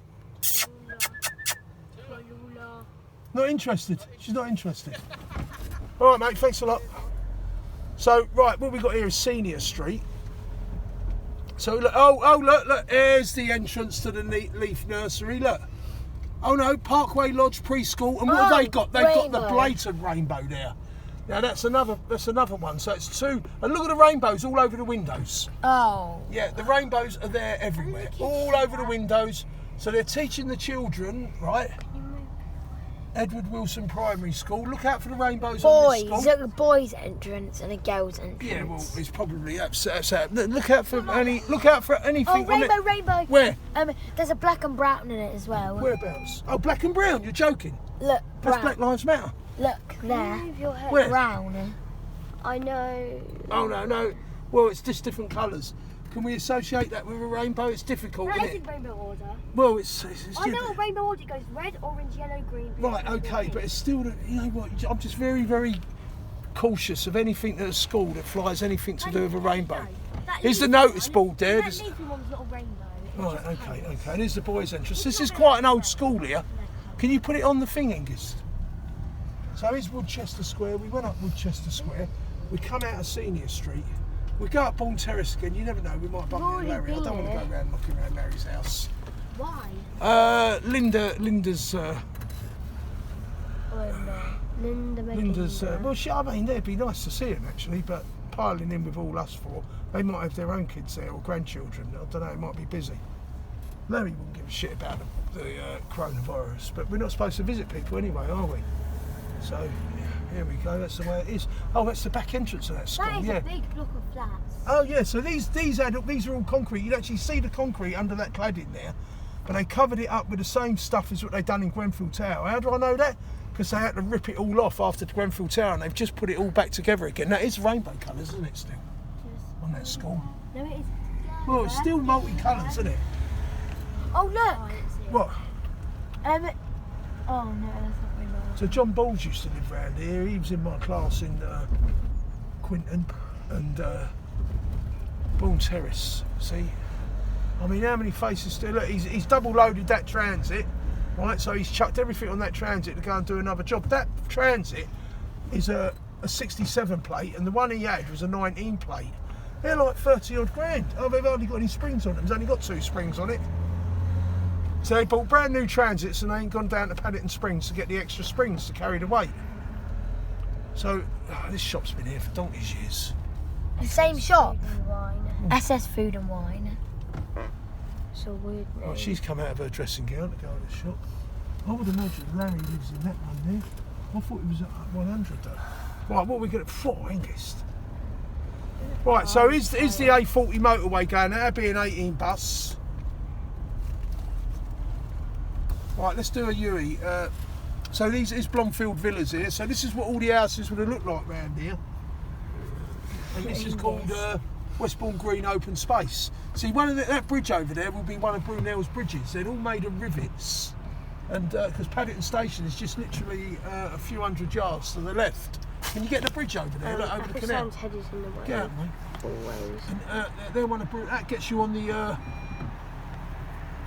Not interested. She's not interested. All right, mate. Thanks a lot. So, right, what we got here is Senior Street. So, look, look, there's the entrance to the Leaf Nursery, look. Oh no, Parkway Lodge Preschool, and what have they got? They've got the blatant rainbow there. Now that's another one, so it's two. And look at the rainbows all over the windows. Oh. Yeah, the rainbows are there everywhere, all over the windows. So they're teaching the children, right? Edward Wilson Primary School. Look out for the rainbows on this school. Boys, a boys' entrance and a girls' entrance. Yeah, well, it's probably upset. Look out for anything. Oh, rainbow, rainbow. Where? There's a black and brown in it as well. Whereabouts? Oh, black and brown. You're joking. Look, That's brown. Black Lives Matter. Look there. Where? Brown. I know. Oh no. Well, it's just different colours. Can we associate that with a rainbow? It's difficult, That isn't is it? in rainbow order. Well, it's I know what rainbow order goes: red, orange, yellow, green. blue, right. purple, Okay, pink. but it's still. You know what? I'm just very, very cautious of anything at a school that flies anything to do with a rainbow. Here's the notice board there. That There's- Leafy one's not a rainbow. It's Right, just okay. colours. There's the boys' entrance. This is quite an old school here. Can you put it on the thing, Angus? So here's Woodchester Square. We went up Woodchester Square. We come out of Senior Street. We go up Bourne Terrace again. You never know. We might bump into Larry. I don't want to go around looking around Larry's house. Why? Linda's. Linda Linda's. Well, I mean, it'd be nice to see him actually, but piling in with all us four, they might have their own kids there or grandchildren. I don't know. It might be busy. Larry wouldn't give a shit about the coronavirus, but we're not supposed to visit people anyway, are we? So yeah, here we go. That's the way it is. Oh, that's the back entrance of that school. That is yeah. a big block of flats. Oh yeah. So these are all concrete. You'd actually see the concrete under that cladding there, but they covered it up with the same stuff as what they've done in Grenfell Tower. How do I know that? Because they had to rip it all off after the Grenfell Tower, and they've just put it all back together again. That is rainbow colours, isn't it? Still on that school. No, it isn't. Well, it's still multicolours, isn't it? Oh look. What? Oh no, that's not rainbow. So John Balls used to live around here. He was in my class in Quinton and Bourne Terrace. See, I mean, how many faces still? Look, he's double loaded that transit, right? So he's chucked everything on that transit to go and do another job. That transit is a 67 plate, and the one he had was a 19 plate. They're like 30 odd grand. Oh, they've hardly got any springs on them. It's only got 2 springs on it. So they bought brand new transits and they ain't gone down to Paddington Springs to get the extra springs to carry the weight. So this shop's been here for donkey's years. The same shop. SS Food and Wine. So weird. Oh, she's come out of her dressing gown to go to the shop. I would imagine Larry lives in that one there. I thought it was at 100 though. Right, what are we going to... Angus. Right, so is the A40 motorway going? That'd be an 18 bus. Right, let's do a UE. So these is Blomfield Villas here. So this is what all the houses would have looked like round here. And this is called Westbourne Green Open Space. See, that bridge over there will be one of Brunel's bridges. They're all made of rivets. And because Paddington Station is just literally a few hundred yards to the left. Can you get the bridge over there? Look, over the canal. Head is in the way. Get out, mate. Always. And they're one of that gets you on the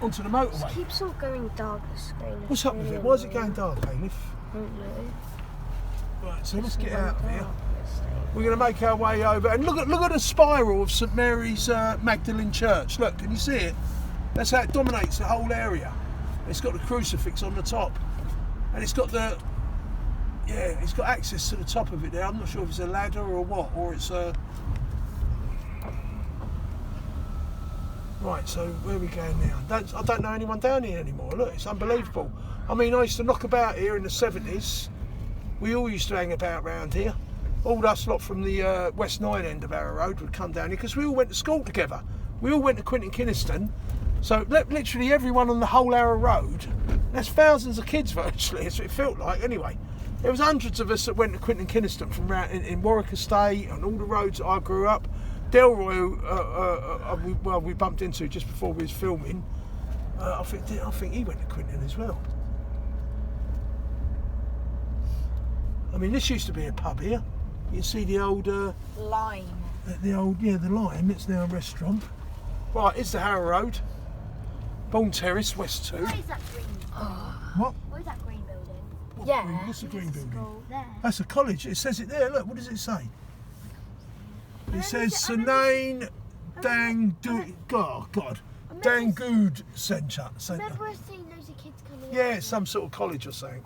onto the motorway. It keeps on going dark, the screen. What's up with it? Why is it going dark, Halif? I don't know. Right, so let's get out of here. We're going to make our way over and look at the spiral of St Mary's Magdalene Church. Look, can you see it? That's how it dominates the whole area. It's got the crucifix on the top, and it's got it's got access to the top of it there. I'm not sure if it's a ladder or what, or it's a. Right, so where are we going now? I don't know anyone down here anymore. Look, it's unbelievable. I mean, I used to knock about here in the 70s. We all used to hang about round here. All us lot from the West 9 end of Arrow Road would come down here because we all went to school together. We all went to Quinton Kynaston. So literally everyone on the whole Arrow Road, that's thousands of kids virtually, that's what it felt like anyway. There was hundreds of us that went to Quinton Kynaston from around in Warwick Estate and all the roads that I grew up. Delroy, we bumped into just before we was filming. I think he went to Quinton as well. I mean, this used to be a pub here. You can see the old Lime. the Lime. It's now a restaurant. Right, it's the Harrow Road, Bourne Terrace, West 2. What is that green? What? What is that green building? What Yeah. green? What's the green building? School there. That's a college. It says it there. Look, what does it say? It says I remember- Senane Dangood Centre. Remember us seeing loads of kids coming Yeah, it's some sort of college or something.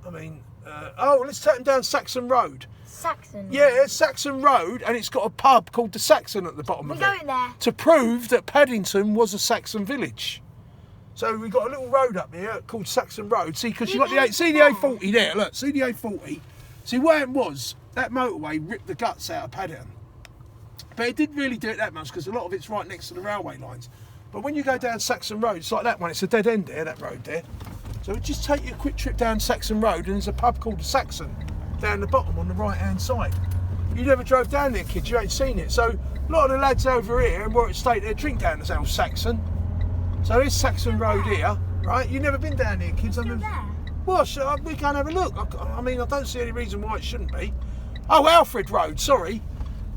I mean, let's take them down Saxon Road. Saxon. Yeah, it's Saxon Road, and it's got a pub called the Saxon at the bottom We're of going it. there. To prove that Paddington was a Saxon village. So we've got a little road up here called Saxon Road. See, because you got the A40 there. Look, see the A40. See, what happened was that motorway ripped the guts out of Paddington, but it didn't really do it that much because a lot of it's right next to the railway lines. But when you go down Saxon Road, it's like that one. It's a dead end there, that road there. So just take you a quick trip down Saxon Road, and there's a pub called the Saxon down the bottom on the right-hand side. You never drove down there, kids. You ain't seen it. So a lot of the lads over here in Warwick State, they drink down the old Saxon. So there's Saxon Road here, right? You've never been down here, kids. Still there? Well, we can't have a look. I mean, I don't see any reason why it shouldn't be. Oh, Alfred Road, sorry.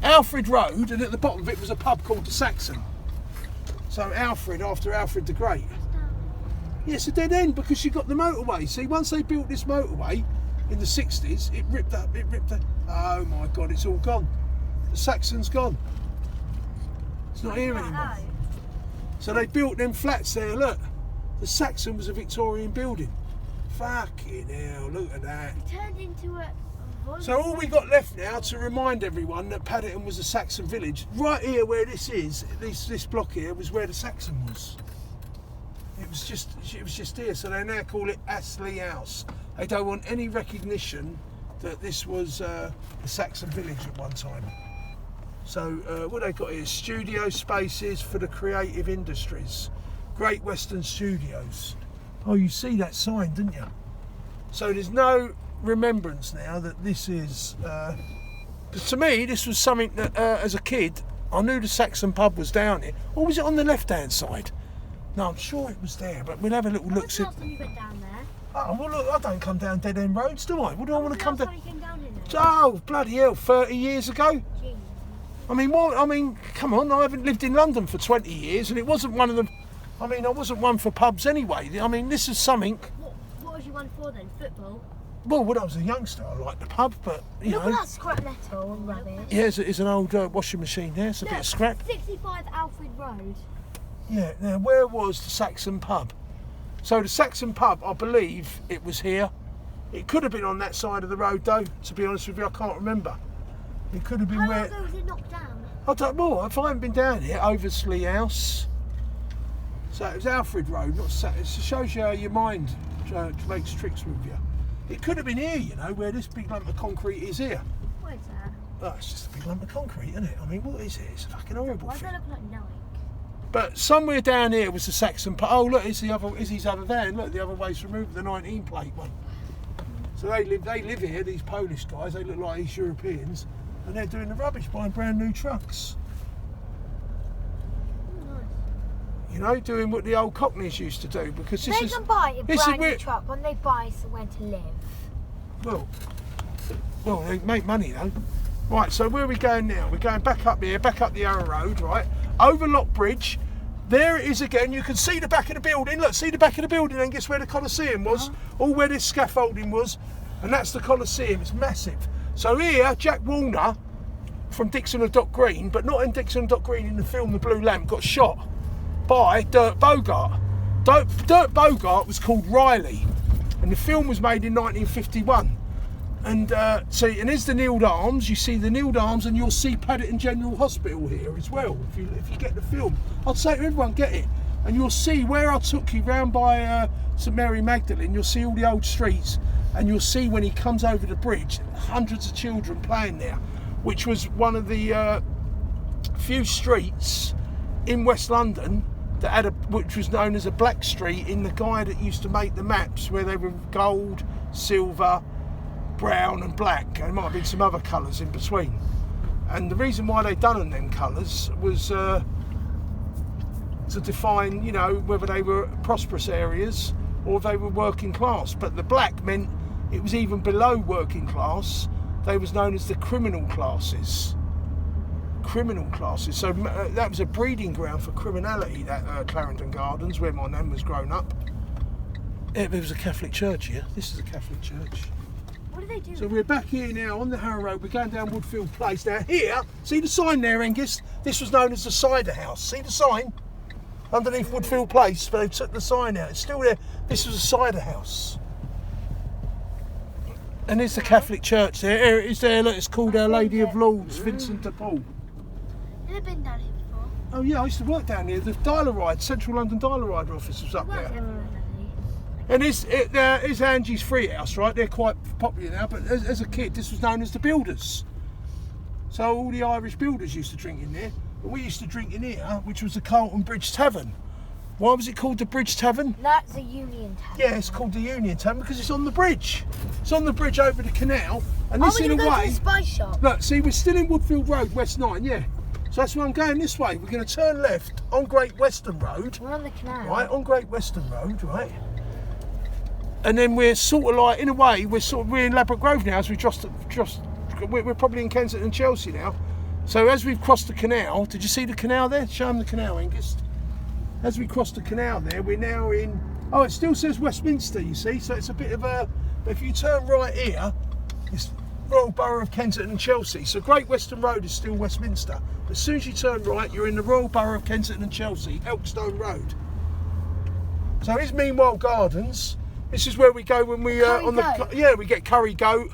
Alfred Road, and at the bottom of it was a pub called the Saxon. So Alfred, after Alfred the Great. Yes, a dead end because you got the motorway. See, once they built this motorway in the 60s, it ripped up. Oh my God, it's all gone. The Saxon's gone. It's not here anymore. So they built them flats there, look. The Saxon was a Victorian building. Fucking hell, look at that. It turned into a... So all we got left now to remind everyone that Paddington was a Saxon village. Right here where this is, this block here was where the Saxon was. It was just here, so they now call it Astley House. They don't want any recognition that this was a Saxon village at one time. So what they got here, studio spaces for the creative industries. Great Western Studios. Oh, you see that sign, didn't you? So there's no remembrance now that this is... to me, this was something that, as a kid, I knew the Saxon pub was down here. Or was it on the left-hand side? No, I'm sure it was there, but we'll have a little look. When's the last time you went down there? Oh, well, look, I don't come down dead end roads, do I? What do I want to come down? down? You came down in there? Oh, bloody hell, 30 years ago? Jeez. I mean, come on, I haven't lived in London for 20 years, and it wasn't one of them. I mean, I wasn't one for pubs anyway. I mean, this is something. What was you one for then? Football? Well, when I was a youngster, I liked the pub, but, you Look know. at that scrap metal and rubbish. Yeah, it's an old washing machine there, it's a bit of scrap. 65 Alfred Road. Yeah, now where was the Saxon pub? So the Saxon pub, I believe it was here. It could have been on that side of the road though, to be honest with you, I can't remember. It could have been How long where... ago was it knocked down? I don't know, if I haven't been down here, Oversley House. So it was Alfred Road, not Saxon. It shows you how your mind makes tricks with you. It could have been here, you know, where this big lump of concrete is here. What is that? Oh, it's just a big lump of concrete, isn't it? I mean, what is it? It's a fucking horrible Why does thing. that look like Nike? But somewhere down here was the Saxon pub. Oh, look, it's his other van. Look, the other way's removed, the 19 plate one. So they live here, these Polish guys, they look like East Europeans, and they're doing the rubbish, buying brand new trucks. You know, doing what the old Cockneys used to do, because this They is... can buy a this is brand new where- truck when they buy somewhere to live. Well, they make money though. Right, so where are we going now? We're going back up here, back up the Arrow Road, right? Over Lock Bridge. There it is again. You can see the back of the building. Look, see the back of the building and guess where the Colosseum was? All where this scaffolding was. And that's the Colosseum. It's massive. So here, Jack Warner from Dixon and Dock Green, but not in Dixon and Dock Green in the film The Blue Lamp, got shot by Dirk Bogarde. Dirk Bogarde was called Riley. And the film was made in 1951. And see, and here's the Neild Arms. You see the Neild Arms, and you'll see Paddington General Hospital here as well. If you get the film, I'd say to everyone, get it, and you'll see where I took you round by St Mary Magdalene. You'll see all the old streets, and you'll see when he comes over the bridge, hundreds of children playing there, which was one of the few streets in West London that had which was known as a black street in the guy that used to make the maps, where they were gold, silver, brown and black, and there might have been some other colours in between. And the reason why they done them colours was to define, you know, whether they were prosperous areas or they were working class. But the black meant it was even below working class. They was known as the criminal classes. Criminal classes. So that was a breeding ground for criminality, that Clarendon Gardens, where my nan was grown up. It was a Catholic church here. This is a Catholic church. What do they do? So we're back here now on the Harrow Road. We're going down Woodfield Place. Now here, see the sign there, Angus? This was known as the cider house. See the sign? Underneath Woodfield Place, but they took the sign out. It's still there. This was a cider house. And there's the Catholic church there. Here it is there. Look, it's called Our Lady of Lourdes, Vincent de Paul. Never been down here before. Oh yeah, I used to work down here. The Dial-A-Ride, Central London Dial-A-Ride office was up Worked there. everywhere, doesn't he? And it's Angie's Free House, right? They're quite popular now, but as a kid, this was known as the Builders. So all the Irish builders used to drink in there. But we used to drink in here, which was the Carlton Bridge Tavern. Why was it called the Bridge Tavern? That's a Union Tavern. Yeah, it's called the Union Tavern because it's on the bridge. It's on the bridge over the canal. And this we in a gonna go to way. the spice shop? Look, see, we're still in Woodfield Road, West 9, yeah. So that's where I'm going this way. We're going to turn left on Great Western Road. We're on the canal. Right, on Great Western Road, right. And then we're sort of like, in a way, we're in Ladbroke Grove now, as we we're probably in Kensington and Chelsea now. So as we've crossed the canal, did you see the canal there? Show them the canal, Angus. As we cross the canal there, we're now in, oh, it still says Westminster, you see, so it's a bit of a, if you turn right here, it's Royal Borough of Kensington and Chelsea. So Great Western Road is still Westminster. But as soon as you turn right, you're in the Royal Borough of Kensington and Chelsea, Elkstone Road. So here's Meanwhile Gardens. This is where we go when we we get curry goat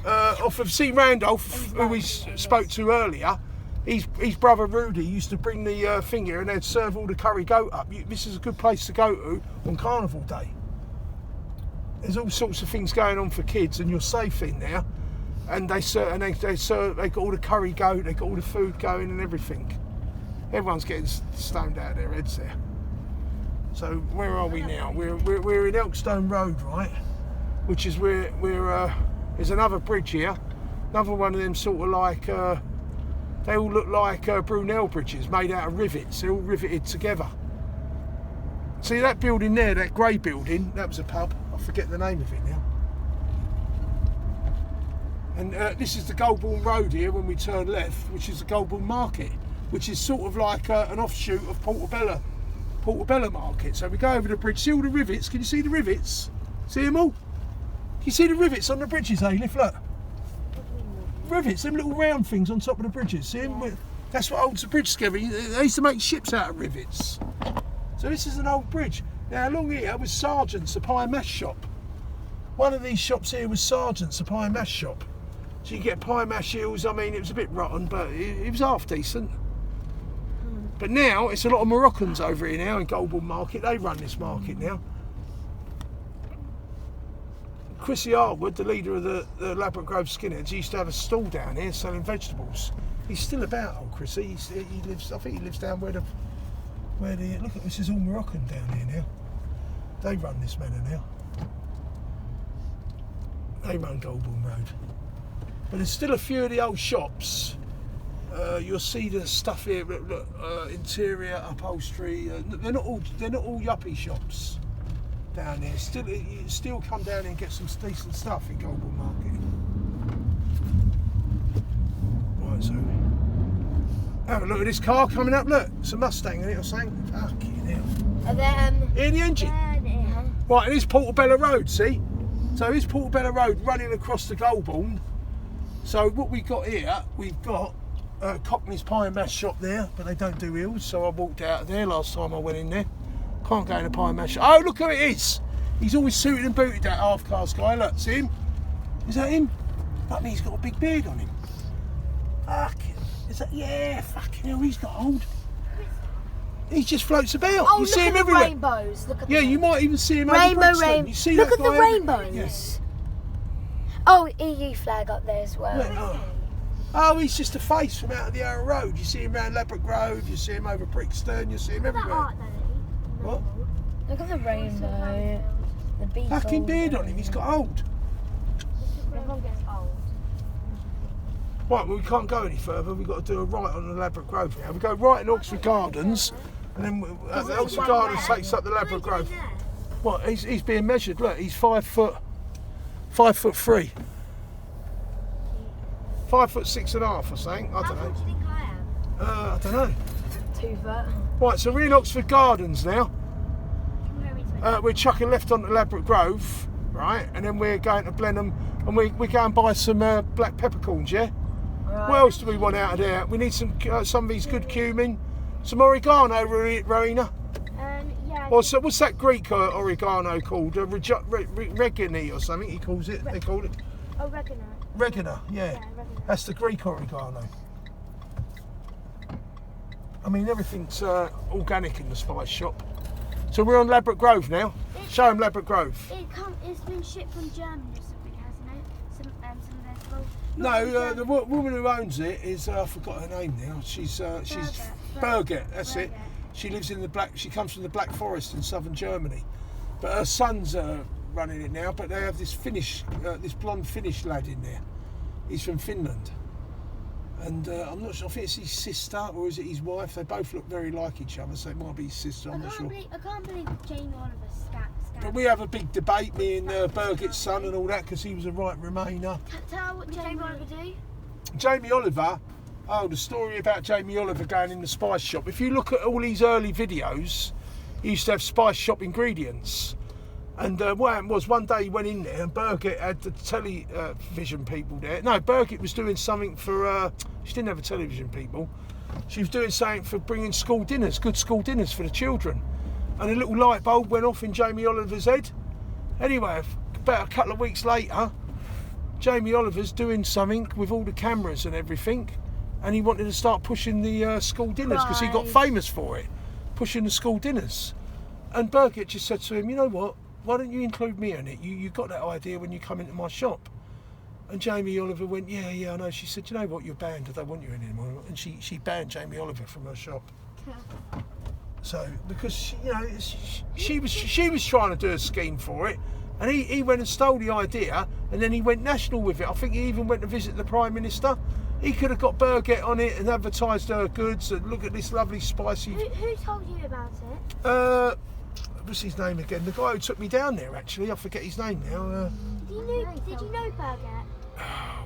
off of C. Randolph, who we spoke to earlier. His brother Rudy used to bring the thing here and they'd serve all the curry goat up. This is a good place to go to on Carnival Day. There's all sorts of things going on for kids, and you're safe in there. And they got all the curry goat, they got all the food going and everything. Everyone's getting stoned out of their heads there. So where are we now? We're in Elkstone Road, right? Which is where there's another bridge here. Another one of them sort of like they all look like Brunel bridges made out of rivets. They're all riveted together. See that building there, that grey building? That was a pub. I forget the name of it now. And this is the Goulburn Road here when we turn left, which is the Goulburn Market, which is sort of like an offshoot of Portobello Market. So we go over the bridge, see all the rivets. Can you see the rivets? See them all? Can you see the rivets on the bridges, Ailif? Look. Rivets, them little round things on top of the bridges. See them? That's what holds the bridge together. They used to make ships out of rivets. So this is an old bridge. Now along here was Sergeant's, the pie and mash shop. One of these shops here was Sergeant's, the pie and mash shop. So you get pie and mash hills. I mean, it was a bit rotten, but it was half decent. But now it's a lot of Moroccans over here now in Goulburn Market. They run this market now. Chrissy Harwood, the leader of the Ladbroke Grove Skinheads, he used to have a stall down here selling vegetables. He's still about, old Chrissy. He lives. I think he lives down where the look at this is all Moroccan down here now. They run this manor now. They run Goulburn Road. But there's still a few of the old shops. You'll see the stuff here. Look, interior upholstery. They're not all yuppie shops down there. You still come down here and get some decent stuff in Goulburn Market. Right, so have a look at this car coming up. Look, it's a Mustang in it or something. Fucking hell. And then Hear the engine. Right, and here's Portobello Road. See, so here's Portobello Road running across the Goulburn. So what we got here, we've got Cockney's Pie and Mash shop there, but they don't do hills, so I walked out of there last time I went in there. Can't go in a Pie and Mash. Oh, look who it is! He's always suited and booted, that half-caste guy. Look, see him? Is that him? I mean, he's got a big beard on him. Fucking, is that? Yeah, fucking hell, he's got old. He just floats about. oh, you see him look at the everywhere. rainbows. Look at Yeah, the you might even see him over rainbow, Brixton. rainbow. You see Look that at the guy every- rainbows. Yeah. Oh, EU flag up there as well. Yeah, oh, he's just a face from out of the Arrow Road. You see him around Ladbroke Grove, you see him over Brixton, you see him everywhere. What? Look at the rainbow. The beetle. Fucking beard on him, he's got old. Everyone gets old. Right, well, we can't go any further. We've got to do a right on the Ladbroke Grove now. We go right in Oxford Gardens, and then the Oxford Gardens takes up the Ladbroke Grove. What? He's being measured. Look, he's 5'3". 5'3". 5'6.5" or something. I don't How know. much do you think I am? I don't know. 2 foot. Right, so we're in Oxford Gardens now. Where are we to? We're chucking left onto Ladbroke Grove, right, and then we're going to Blenheim, and we go and buy some black peppercorns, yeah? Right. What else do we want out of there? We need some of these good cumin, some oregano, Rowena. Yeah. Or so, what's that Greek oregano called? Regani or something he calls it. They call it Oregano. regana, yeah. Yeah, oregano. That's the Greek oregano. I mean, everything's organic in the spice shop. So we're on Ladbroke Grove now. Show them Ladbroke Grove. It's been shipped from Germany or something, hasn't it? Some of their stuff. No, the woman who owns it is I forgot her name now. She's Birgit. That's it. She lives in she comes from the Black Forest in southern Germany. But her son's running it now, but they have this this blonde Finnish lad in there. He's from Finland. And I'm not sure, I think it's his sister or is it his wife? They both look very like each other, so it might be his sister, I'm not sure. I can't believe Jamie Oliver scammed. But we have a big debate, me and Birgit's son and all that, because he was a right Remainer. Tell what Jamie Oliver do. Jamie Oliver, the story about Jamie Oliver going in the spice shop. If you look at all these early videos, he used to have spice shop ingredients. And what happened was one day he went in there and Birgit had the television people there. No, Birgit was doing something for, she didn't have a television people. She was doing something for bringing school dinners, good school dinners for the children. And a little light bulb went off in Jamie Oliver's head. Anyway, about a couple of weeks later, Jamie Oliver's doing something with all the cameras and everything. And he wanted to start pushing the school dinners because he got famous for it, pushing the school dinners. And Birgit just said to him, you know what? Why don't you include me in it? You got that idea when you come into my shop. And Jamie Oliver went, yeah, I know. She said, you know what, you're banned. I don't want you in anymore. And she banned Jamie Oliver from her shop. So, because, she was trying to do a scheme for it. And he went and stole the idea. And then he went national with it. I think he even went to visit the Prime Minister. He could have got Birgit on it and advertised her goods. And look at this lovely spicy... Who told you about it? What's his name again? The guy who took me down there, actually. I forget his name now. Did you know Birgit?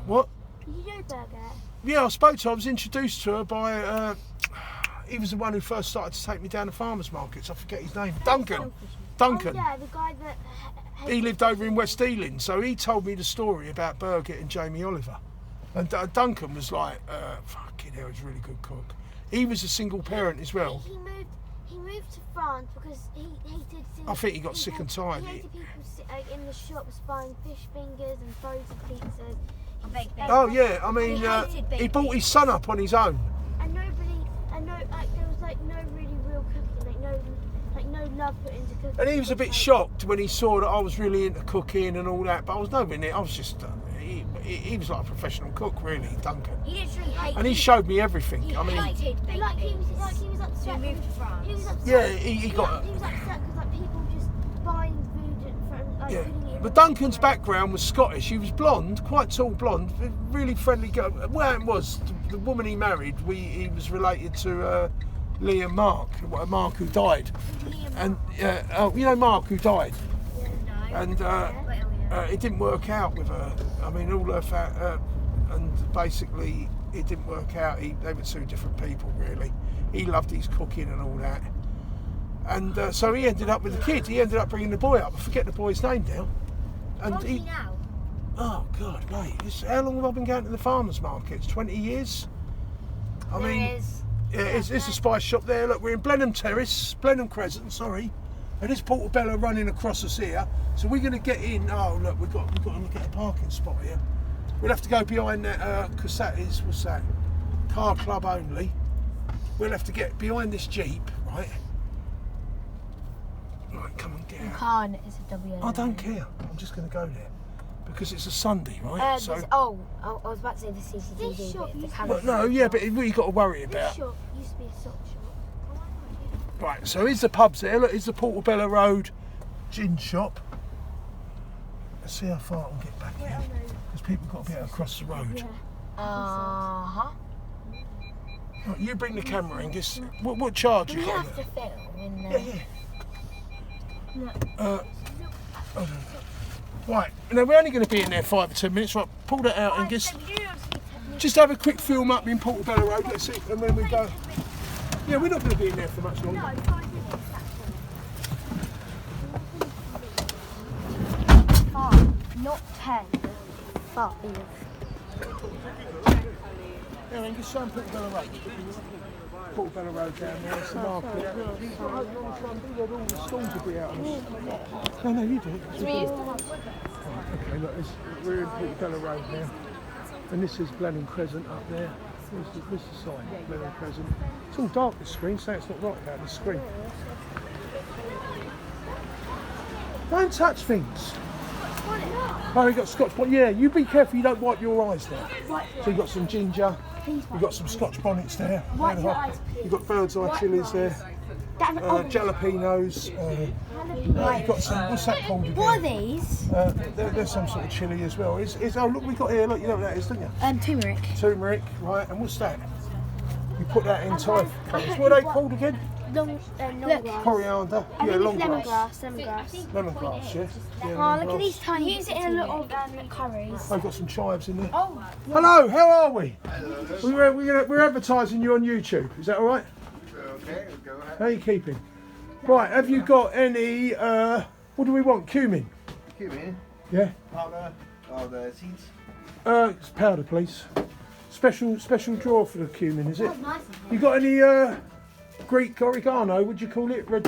What? Did you know Birgit? Yeah, I spoke to her. I was introduced to her by... he was the one who first started to take me down to farmers markets. I forget his name. Duncan. Oh, yeah, the guy that... He lived over in West Ealing, so he told me the story about Birgit and Jamie Oliver. And Duncan was like, fucking hell, he's a really good cook. He was a single parent as well. He moved to France because he hated... I think he got sick and tired. He hated people in the shops buying fish fingers and frozen pizzas. Oh yeah, I mean, he brought his son up on his own. And there was like no really real cooking, no love put into cooking. And he was a bit shocked when he saw that I was really into cooking and all that, but I was nowhere near. I was just, he was like a professional cook, really, Duncan. He literally hated. And he showed me everything. He I mean, hated baking. He was upset. So he moved to France. He was upset. Yeah, he got. He was upset because people just buying food and Yeah, putting it in. but Duncan's background was Scottish. He was blonde, quite tall blonde, really friendly girl. What happened was, the woman he married, he was related to Liam Mark who died. And you know Mark who died. And it didn't work out with her. I mean, all her and basically it didn't work out. They were two different people, really. He loved his cooking and all that. And so he ended up with the kid. He ended up bringing the boy up. I forget the boy's name now. And What's he now? Oh God, mate! How long have I been going to the farmers markets? 20 years. I mean, yeah, it's a spice shop there. Look, we're in Blenheim Terrace, Blenheim Crescent. Sorry, and this Portobello running across us here. So we're going to get in. Oh look, we've got to look at a parking spot here. We'll have to go behind that because that is, what's that? Car club only. We'll have to get behind this Jeep, right? Right, come on, get out. Khan is a W. I don't care. I'm just going to go there because it's a Sunday, right? I was about to say the CCTV. This shop But the used to camera. No, yeah, but what you got to worry This about. shop used to be a sock shop. Right, so here's the pubs there. Look, here's the Portobello Road gin shop. Let's see how far I can get back here. Because people got to be able to cross the road. Yeah. Uh-huh. Right, you bring the camera in. Just what charge We you got? have to film in Yeah, the... yeah. Hold on. Right, now we're only going to be in there 5 or 10 minutes. Right, pull that out and just have a quick film up in Portobello Road. Let's see, and then we go. Yeah, we're not going to be in there for much longer. No, 5 minutes, that's all. 5, not 10. 5. Yeah, then just show them Portobello Road. Portobello Road down there, it's the market. I hope you're on Sunday, all the schools will be out. No, you do it. Okay, look, we're in Portobello Road now. And this is Blenheim Crescent up there. Where's the sign? Blenheim Crescent. It's all dark, this screen, so it's not right about the screen. Don't touch things. Oh, you got Scotch bonnet. Yeah, you be careful you don't wipe your eyes there. So you got some ginger, you've got some Scotch bonnets there. You've got bird's eye chilies there. jalapenos. You've got some. What's that called again? What are these? There's some sort of chilli as well. Oh look, we got here. Look, you know what that is, don't you? Turmeric. Turmeric, right? And what's that? You put that in Thai colours. What are they called again? Lemongrass. Coriander. I Yeah, think long it's grass. lemongrass. Lemongrass, yeah. Oh, look at these tiny. Use it in a lot of curries. I've got some chives in there. Oh, Hello, how are we? We're advertising you on YouTube. Is that all right? Okay, go ahead. How are you keeping? Right, have you got any, what do we want? Cumin? Cumin, Yeah? powder, or the seeds. It's powder, please. Special drawer for the cumin, is it? You got any, Greek oregano, would you call it? The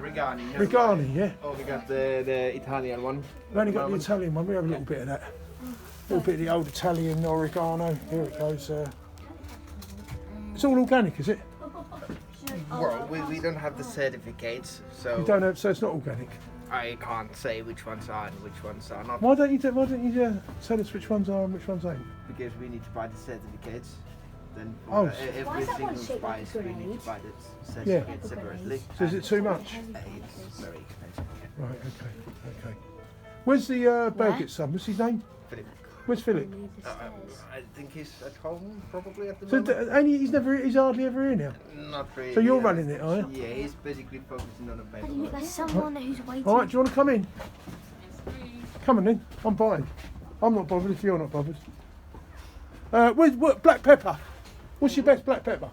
regani. Regani, yeah? Oh, we got the Italian one. We've only got the Italian one. We have a little bit of that. A little bit of the old Italian oregano. Here it goes. It's all organic, is it? Well, we don't have the certificates, so You don't have, so it's not organic. I can't say which ones are and which ones are not. Why don't you tell us which ones are and which ones ain't? Because we need to buy the certificates. Then Oh. every single spice we need to buy the certificate separately. So is it too much? It's very expensive. Right, okay. Where's the Burgett son? What's his name? Philip. Where's Philip? I think he's at home probably at the So moment. he's hardly ever here now. Not really. So you're running it, are you? Yeah, he's basically focusing on the paperwork. there's someone who's waiting. All right, do you want to come in? Come on in. I'm buying. I'm not bothered if you're not bothered. What black pepper? What's your best black pepper?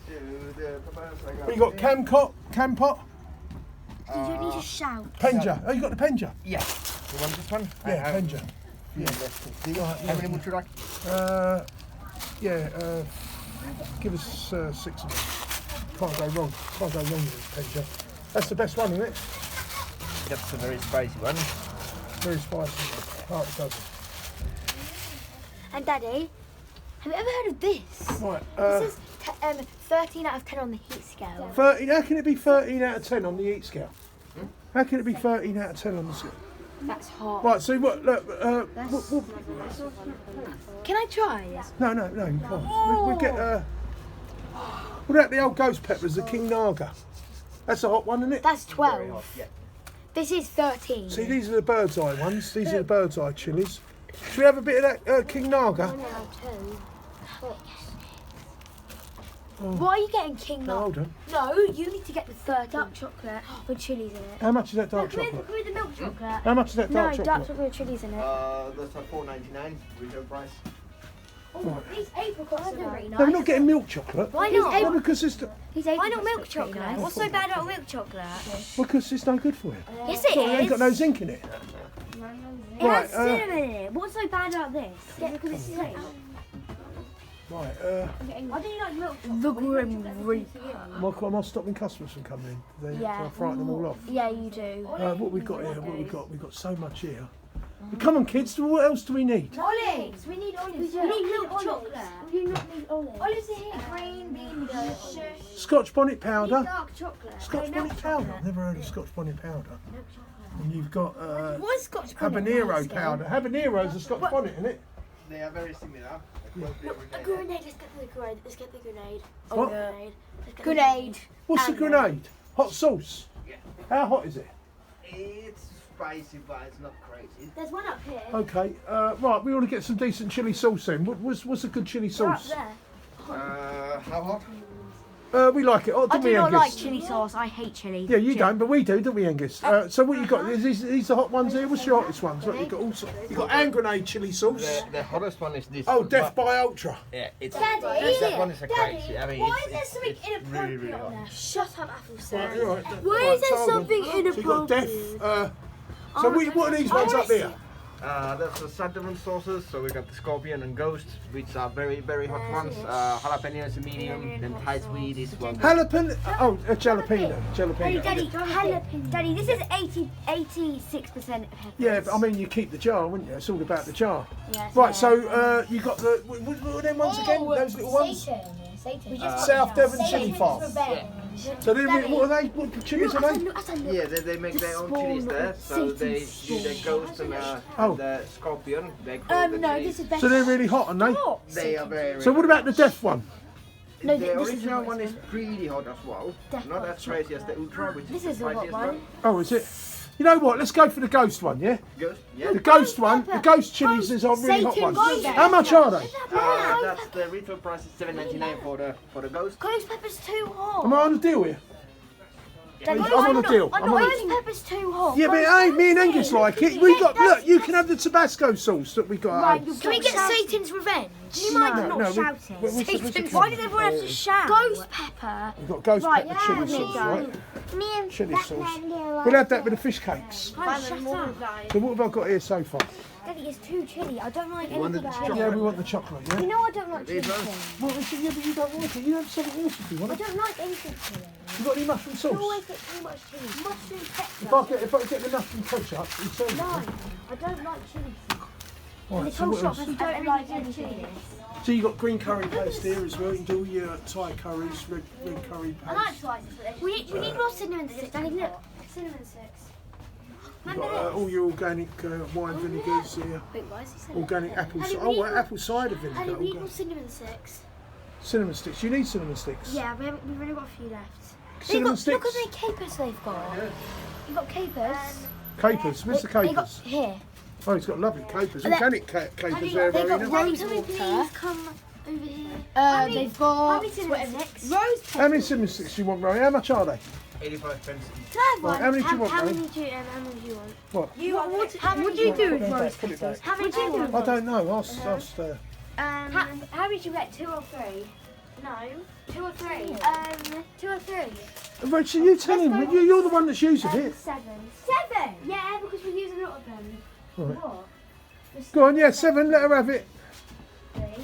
Well, you got Campot, You don't need to shout. Penja. Oh, you got the Penja? Yeah. You want this one? Yeah, Penja. How many would you like? Give us 6 of them. Can't go wrong. Can't go wrong with this Penja. That's the best one, isn't it? That's a very spicy one. Very spicy. Oh, it does. And Daddy, have you ever heard of this? Right. This is 13 out of 10 on the heat scale. 13. How can it be 13 out of 10 on the eat scale? How can it be 13 out of 10 on the scale? That's hot. Right. So what? Look. Can I try? No, you can't. We get. What about the old ghost peppers, the King Naga? That's a hot one, isn't it? That's 12. This is 13. See, these are the bird's eye ones. These are the bird's eye chilies. Should we have a bit of that King Naga? Why are you getting King No, Nut? hold on. No, you need to get the 13. Dark chocolate with chilies in it. How much is that dark With chocolate? the milk chocolate. How much is that dark No, dark chocolate? chocolate with chilies in it. That's a $4.99 retail price. These apricots are very nice. No, we're not getting milk chocolate. Why not? No, because it's Why not milk chocolate? What's so bad about milk chocolate? because it's no good for you. Yes, it So it ain't got is. no zinc in it. It has Right, cinnamon in it. What's so bad about this? Because it's sweet. Right. I do like milk chocolate. The Grim Reaper. Am I stopping customers from coming in? Do Yeah. I frighten them all off? Yeah, you do. What we got here? We've got so much here. Come on, kids. What else do we need? Olives. We need olives. We need milk chocolate. We do not need olives. Olives are here. Green bean Scotch bonnet powder. dark chocolate. Scotch bonnet powder. I've never heard of Scotch bonnet powder. And you've got What's Scotch bonnet? habanero powder. Habanero's a Scotch bonnet, isn't it? They are very similar. A grenade. Let's get the grenade. Let's get the grenade. What? Grenade. Let's get Grenade. What's the grenade? Hot sauce. How hot is it? It's spicy, but it's not crazy. There's one up here. Okay. Right. We want to get some decent chili sauce in. What's a good chili They're up sauce? there. How hot? We like it. Oh, I don't we, do not Angus? like chili sauce. I hate chili. Yeah, you don't, but we do, don't we, Angus? So what you got? Is these the hot ones here? What's your hottest ones? Look, you got also you got hand grenade chili sauce. The hottest one is this. Oh, Death by Ultra. Yeah, it's Daddy, that one is a crazy. I mean, why is there it's something really, inappropriate really on hot. there? Shut up, Apple Right, all right. Why is there so hold on. something So you got inappropriate? Death. So what are these ones up there? That's the cinnamon sauces. So we got the scorpion and ghost, which are very, very hot ones. Jalapeno is a medium. Then Thai sweet is one. Jalapeno. Oh, a jalapeno. Jalapeno. Daddy, this is 86% peppers. Yeah, but I mean, you keep the jar, wouldn't you? It's all about the jar. Yes, Right, yeah. so you got the. What were them ones again? Those little ones? South Devon chili farm. So what are they? What chilies are they? Yeah, they make their own chilies there. So they do the ghost and the scorpion. They call the No, chilies. this is better. So they're really hot, aren't they? They are very. So what about the death one? No, the this is original the one is nice pretty hot as well. Not as spicy as the Ultra, which This is is the the hot spiciest one. one. Oh, is it? You know what? Let's go for the ghost one, yeah? Ghost, yeah. The ghost one, the ghost chilies is on really hot Satan ones. ghost. How much are they? That's the retail price is $7.99 for the ghost. Ghost pepper's too hot. Am I on a deal here? I'm Ghost on a pepper- deal. I'm I'm not on a- ghost pepper's too hot. Yeah, but Ghost hey, me and pepper's Angus it. like it. We got look. You can have the Tabasco sauce that we got. Right, at you home. Can we get Satan's revenge? Do you mind No, not no, shouting? Why did everyone have to shout? Ghost pepper. We've got ghost Right, pepper chili sauce, right? Me and Chili sauce. Batman We'll have that with the fish cakes. Shut up. So what have I got here so far? Daddy, it's too chilly. I don't like want anything the chilly. Yeah, we want the chocolate. Yeah. You know I don't like chilli. These ones? things. Well, we said, yeah, but you don't like it. You have something else if you I want it. don't like anything chilly. You got any mushroom You always sauce? get too much chilli. Mushroom If I get the mushroom ketchup, you serve No, it. I don't like chilli. Right, so what else? You don't like any chilli. So you got green curry paste here as well. You can do all your Thai curries, red curry I like paste. spices. We need more cinnamon sticks. Daddy, look. Cinnamon sticks. You've got all your organic wine vinegars here. Wait, why is he saying Organic apple Daddy, cider. we Oh, need well, more- apple cider Daddy, vinegar. we need Oh, more God. cinnamon sticks. Cinnamon sticks. You need cinnamon sticks. Yeah, we've only got a few left. Cinnamon Look sticks. at the capers they've got. You've got capers. Capers. Where's the They got capers? here. Oh, he's got lovely capers. And they- Organic capers there, they got Marina. rose Can we water. please come over here? They've How got many cinnamon sticks? rose How many cinnamon sticks do you want, Rory? How much are they? 85 pence each. Can I have one? Right, how many do you want, How Ray? many do you want? What? You want What do you do with rose Put it petals? back. How many do you want? I don't know. Ask. How many do you get? 2 or 3? No. 2 or 3? 2 or 3. Rachel, you tell him. You're the one that's using it. 7. 7? Yeah, because we use a lot of them. Right. What? Go on, yeah, 7. Let her have it.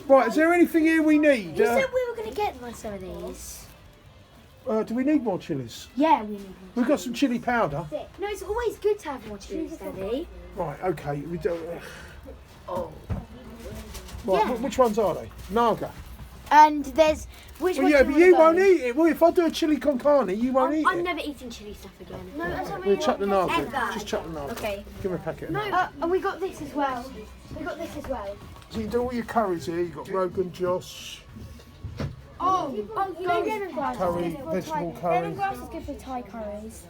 Right, is there anything here we need? You said we were going to get some of these. Do we need more chilies? Yeah, we need them. We've got some chili powder. No, it's always good to have more chilies, Daddy. Right, okay. We do. Oh. Right, Yeah. which ones are they? Naga. And there's which Well, one yeah, do but you wanna won't go? eat it. Well, if I do a chili con carne, you won't eat I'm it. never eating chili stuff again. No, that's what We'll chuck the Naga. Ever. Just chuck the Naga. Okay. Give him a packet. No, No. and we got this as well. We got this as well. So you do all your curries here. You've got Rogan Josh, Oh, you know lemongrass. curry, vegetable curry, Lemongrass is good for Thai curries.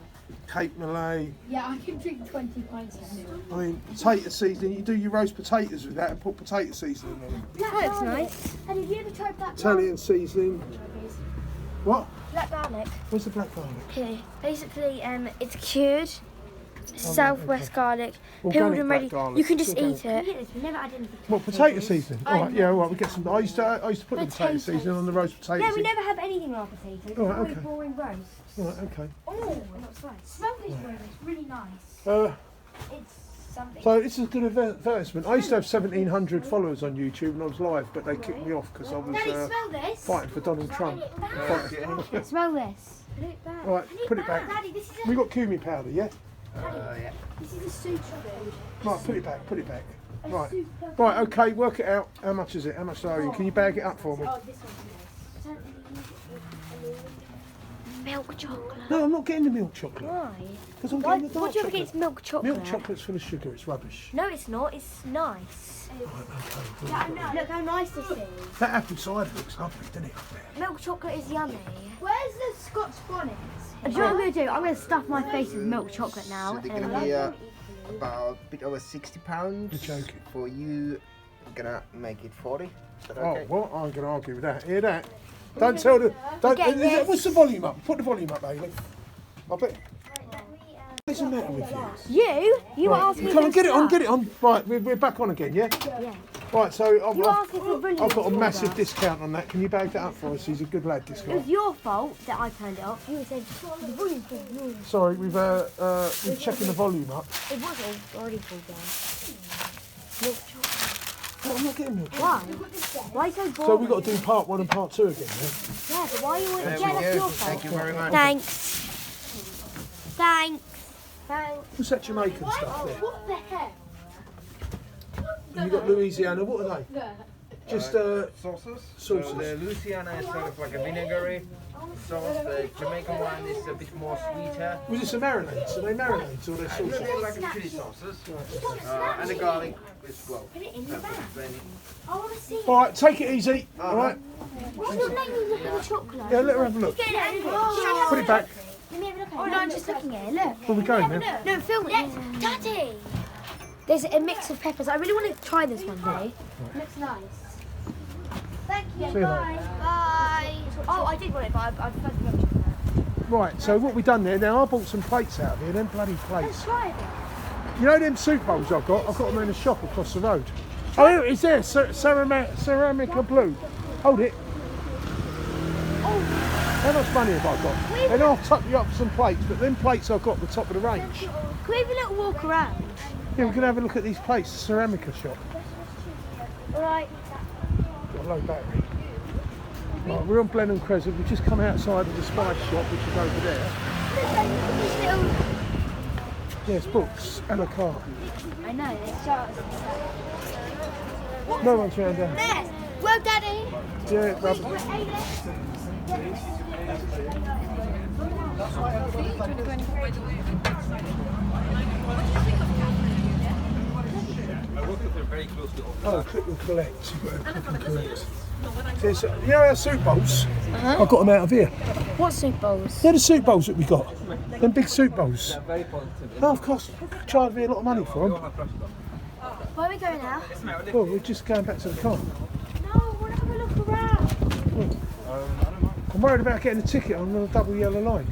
Cape Malay. Yeah, I can drink 20 pints of it. I mean, potato seasoning. You do your roast potatoes with that and put potato seasoning on it. That looks nice. And have you ever tried black Italian seasoning. What? Black garlic. Where's the black garlic? Here, basically, it's cured. Southwest garlic, peeled Organic and black ready. garlic. You can just Organic. eat it. We never had anything. What, potato seasoning? All right, yeah, all right. We get some. I used to put the potato Potatoes. seasoning on the roast potatoes. Yeah, we never have anything on potatoes. Oh, It's okay. boring roast. All right, okay. Oh, that's nice. Smell this roast. It's really nice. It's something. So this is a good advertisement. I used to have 1,700 followers on YouTube when I was live, but they kicked me off because I Daddy, was smell this. fighting for Donald Trump. Fighting. Smell this. Put it back. Right, put it back. Daddy, this is We got cumin powder, yeah? Yeah. This is a soup food. Right, put it back, put it back. Right, right, okay, work it out. How much is it? How much are you? Can you bag it up for me? Oh, this one's nice. Milk chocolate. No, I'm not getting the milk chocolate. Why? Because I'm Why? getting the What dark do you ever chocolate. get? It's milk chocolate. Milk chocolate's full of sugar, it's rubbish. No, it's not. It's nice. Look how nice this is. That apple cider looks lovely, doesn't it, up there? Milk chocolate is yummy. Where's the Scotch bonnet? Do you know what I'm going to do? I'm going to stuff my face with milk chocolate now. So they're gonna be about a bit over 60 pounds. You're joking. For you, gonna make it 40. Is that Oh, okay? what? I'm going to argue with that. Hear that? Don't tell the... Don't, Get this. what's the volume up? Put the volume up, Bailey. I bet... What's the matter with you? You Right, asked me come on, to get it on, stuff. get it on. Right, we're back on again, yeah? Yeah. Right, so I've, You asked me for I've brilliant got a massive order. discount on that. Can you bag that up for us? He's a good lad, this It guy. was your fault that I turned it off. You were saying the volume's full. No, Sorry, we're checking the volume up. it was already full down. Milk chocolate. Oh, I'm not getting milk. Why? Why are you so boring? So we've got to do part 1 and part 2 again, yeah? Yeah, but why are you always... There Yeah, we that's go. your Thank fault. you very much. Thanks. Thanks. What's that Jamaican stuff there? What the heck? And you got Louisiana, what are they? Just Sauces. sauces. So the Louisiana is sort of like a vinegary sauce. The Jamaican one is a bit more sweeter. Was this a marinades? Are they marinades or are they A little sauces? bit like a chili sauces. And the garlic as well. Put it in your bag. Ready. I want to see. Alright, take it easy. Alright. What's your name? You look at the chocolate. Yeah, let her have a look. Get angry. Put it back. Let me have a look at it. Oh no, I'm just looking at it. Look. Where we going now? No, film it. Yes, Daddy. There's a mix of peppers. I really want to try this one day. Looks nice. Thank you. See you Bye. later. Bye. Oh, I did want it, but I forgot to mention that. Right, so what we done there, now I bought some plates out of here, them bloody plates. Let's try it. You know them soup bowls I've got them in a shop across the road. Oh, here it is there, Ceramica Blue. Hold it. How much money have I got? And I'll top you up with some plates, but them plates I've got at the top of the range. Can we have a little walk around? Yeah, we're going to have a look at these plates, the Ceramica shop. Alright. Got a low battery. Right, we're on Blenheim Crescent, we've just come outside of the Spice shop, which is over there. This little... Yes, books, and a car. I know, it's sharks. No one's around there. Yes. Well, Daddy. Yeah, rubbish. Oh, click and collect. You've got to click and collect. There's, you know our soup bowls? I got them out of here. What soup bowls? They're the soup bowls that we got. Them big soup bowls. Oh, of course, charged me a lot of money for them. Where are we going now? Well, we're just going back to the car. No, I want to have a look around. I'm worried about getting a ticket on the double yellow line.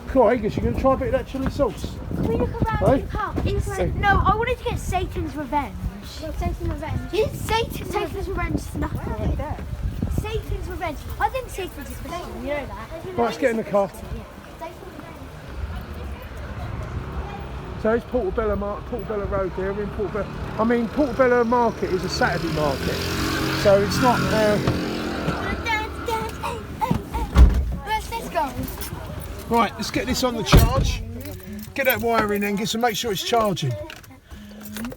Cool, Angus, you're going to try a bit of that chilli sauce? Can we look around Hey? the car? Hey. No, I wanted to get Satan's Revenge. Satan's Revenge? Yes, Satan's Revenge is nothing like that. Satan's Revenge. I think Satan's is special, you know that. Right, let's get in the car. So it's Portobello Road there. We're in Portobello. I mean, Portobello Market is a Saturday market, so it's not. Let's go. Right, let's get this on the charge. Get that wire in, Angus, and make sure it's charging.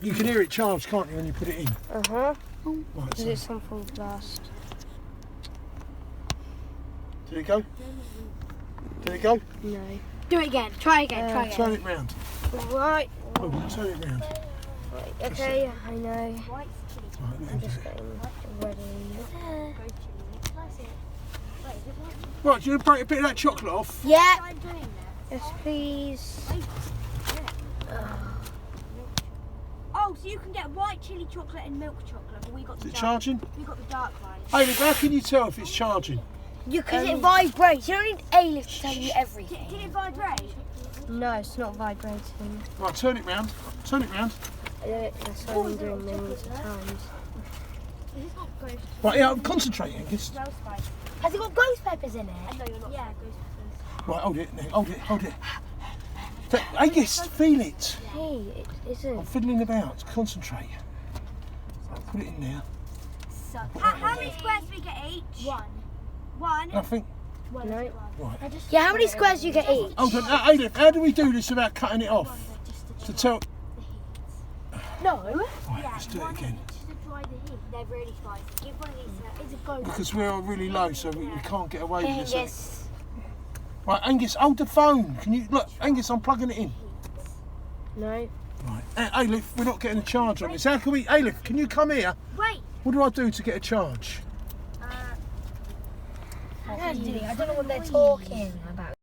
You can hear it charge, can't you, when you put it in? Uh-huh. Right, Is so, it something blast? did it go? Did it go? No. Do it again. Try again. Try again. Turn it round. Right. Oh, turn it round. Okay, I know. Right, I'm just getting ready. right, do you want to break a bit of that chocolate off? Yeah. Yes, please. Oh, so you can get white chili chocolate and milk chocolate, but we got Is the it dark. charging? We got the dark one. Hey, look, how can you tell if it's charging? Because it vibrates. You don't need A-Lift to tell you everything. Did it vibrate? No, it's not vibrating. Right, turn it round. Turn it round. That's what I'm doing millions of times. Is this not ghost? Right, yeah, I'm concentrating, Angus. Smell spice. Has it got ghost peppers in it? I know you're not. Yeah, ghost peppers. Right, hold it, Nick, hold it, hold it. Angus, feel it. Hey, it I'm isn't. fiddling about, concentrate. Right, put it in there. So, how many squares do we get each? One. Nothing. One. No. Right. Yeah, how many squares do you get each? Hold on, Ailey, how do we do this without cutting it off? To tell. No. Right, let's do it again. Just to dry the heat. They're really spicy. Give one of these. It's a ghost. Because we're really low, so we can't get away with this. Yes. Right, Angus, hold the phone. Can you look, Angus? I'm plugging it in. No. Right, Ailey, we're not getting a charge on this. How can we? Ailey, can you come here? Wait. What do I do to get a charge? I don't know what they're talking about.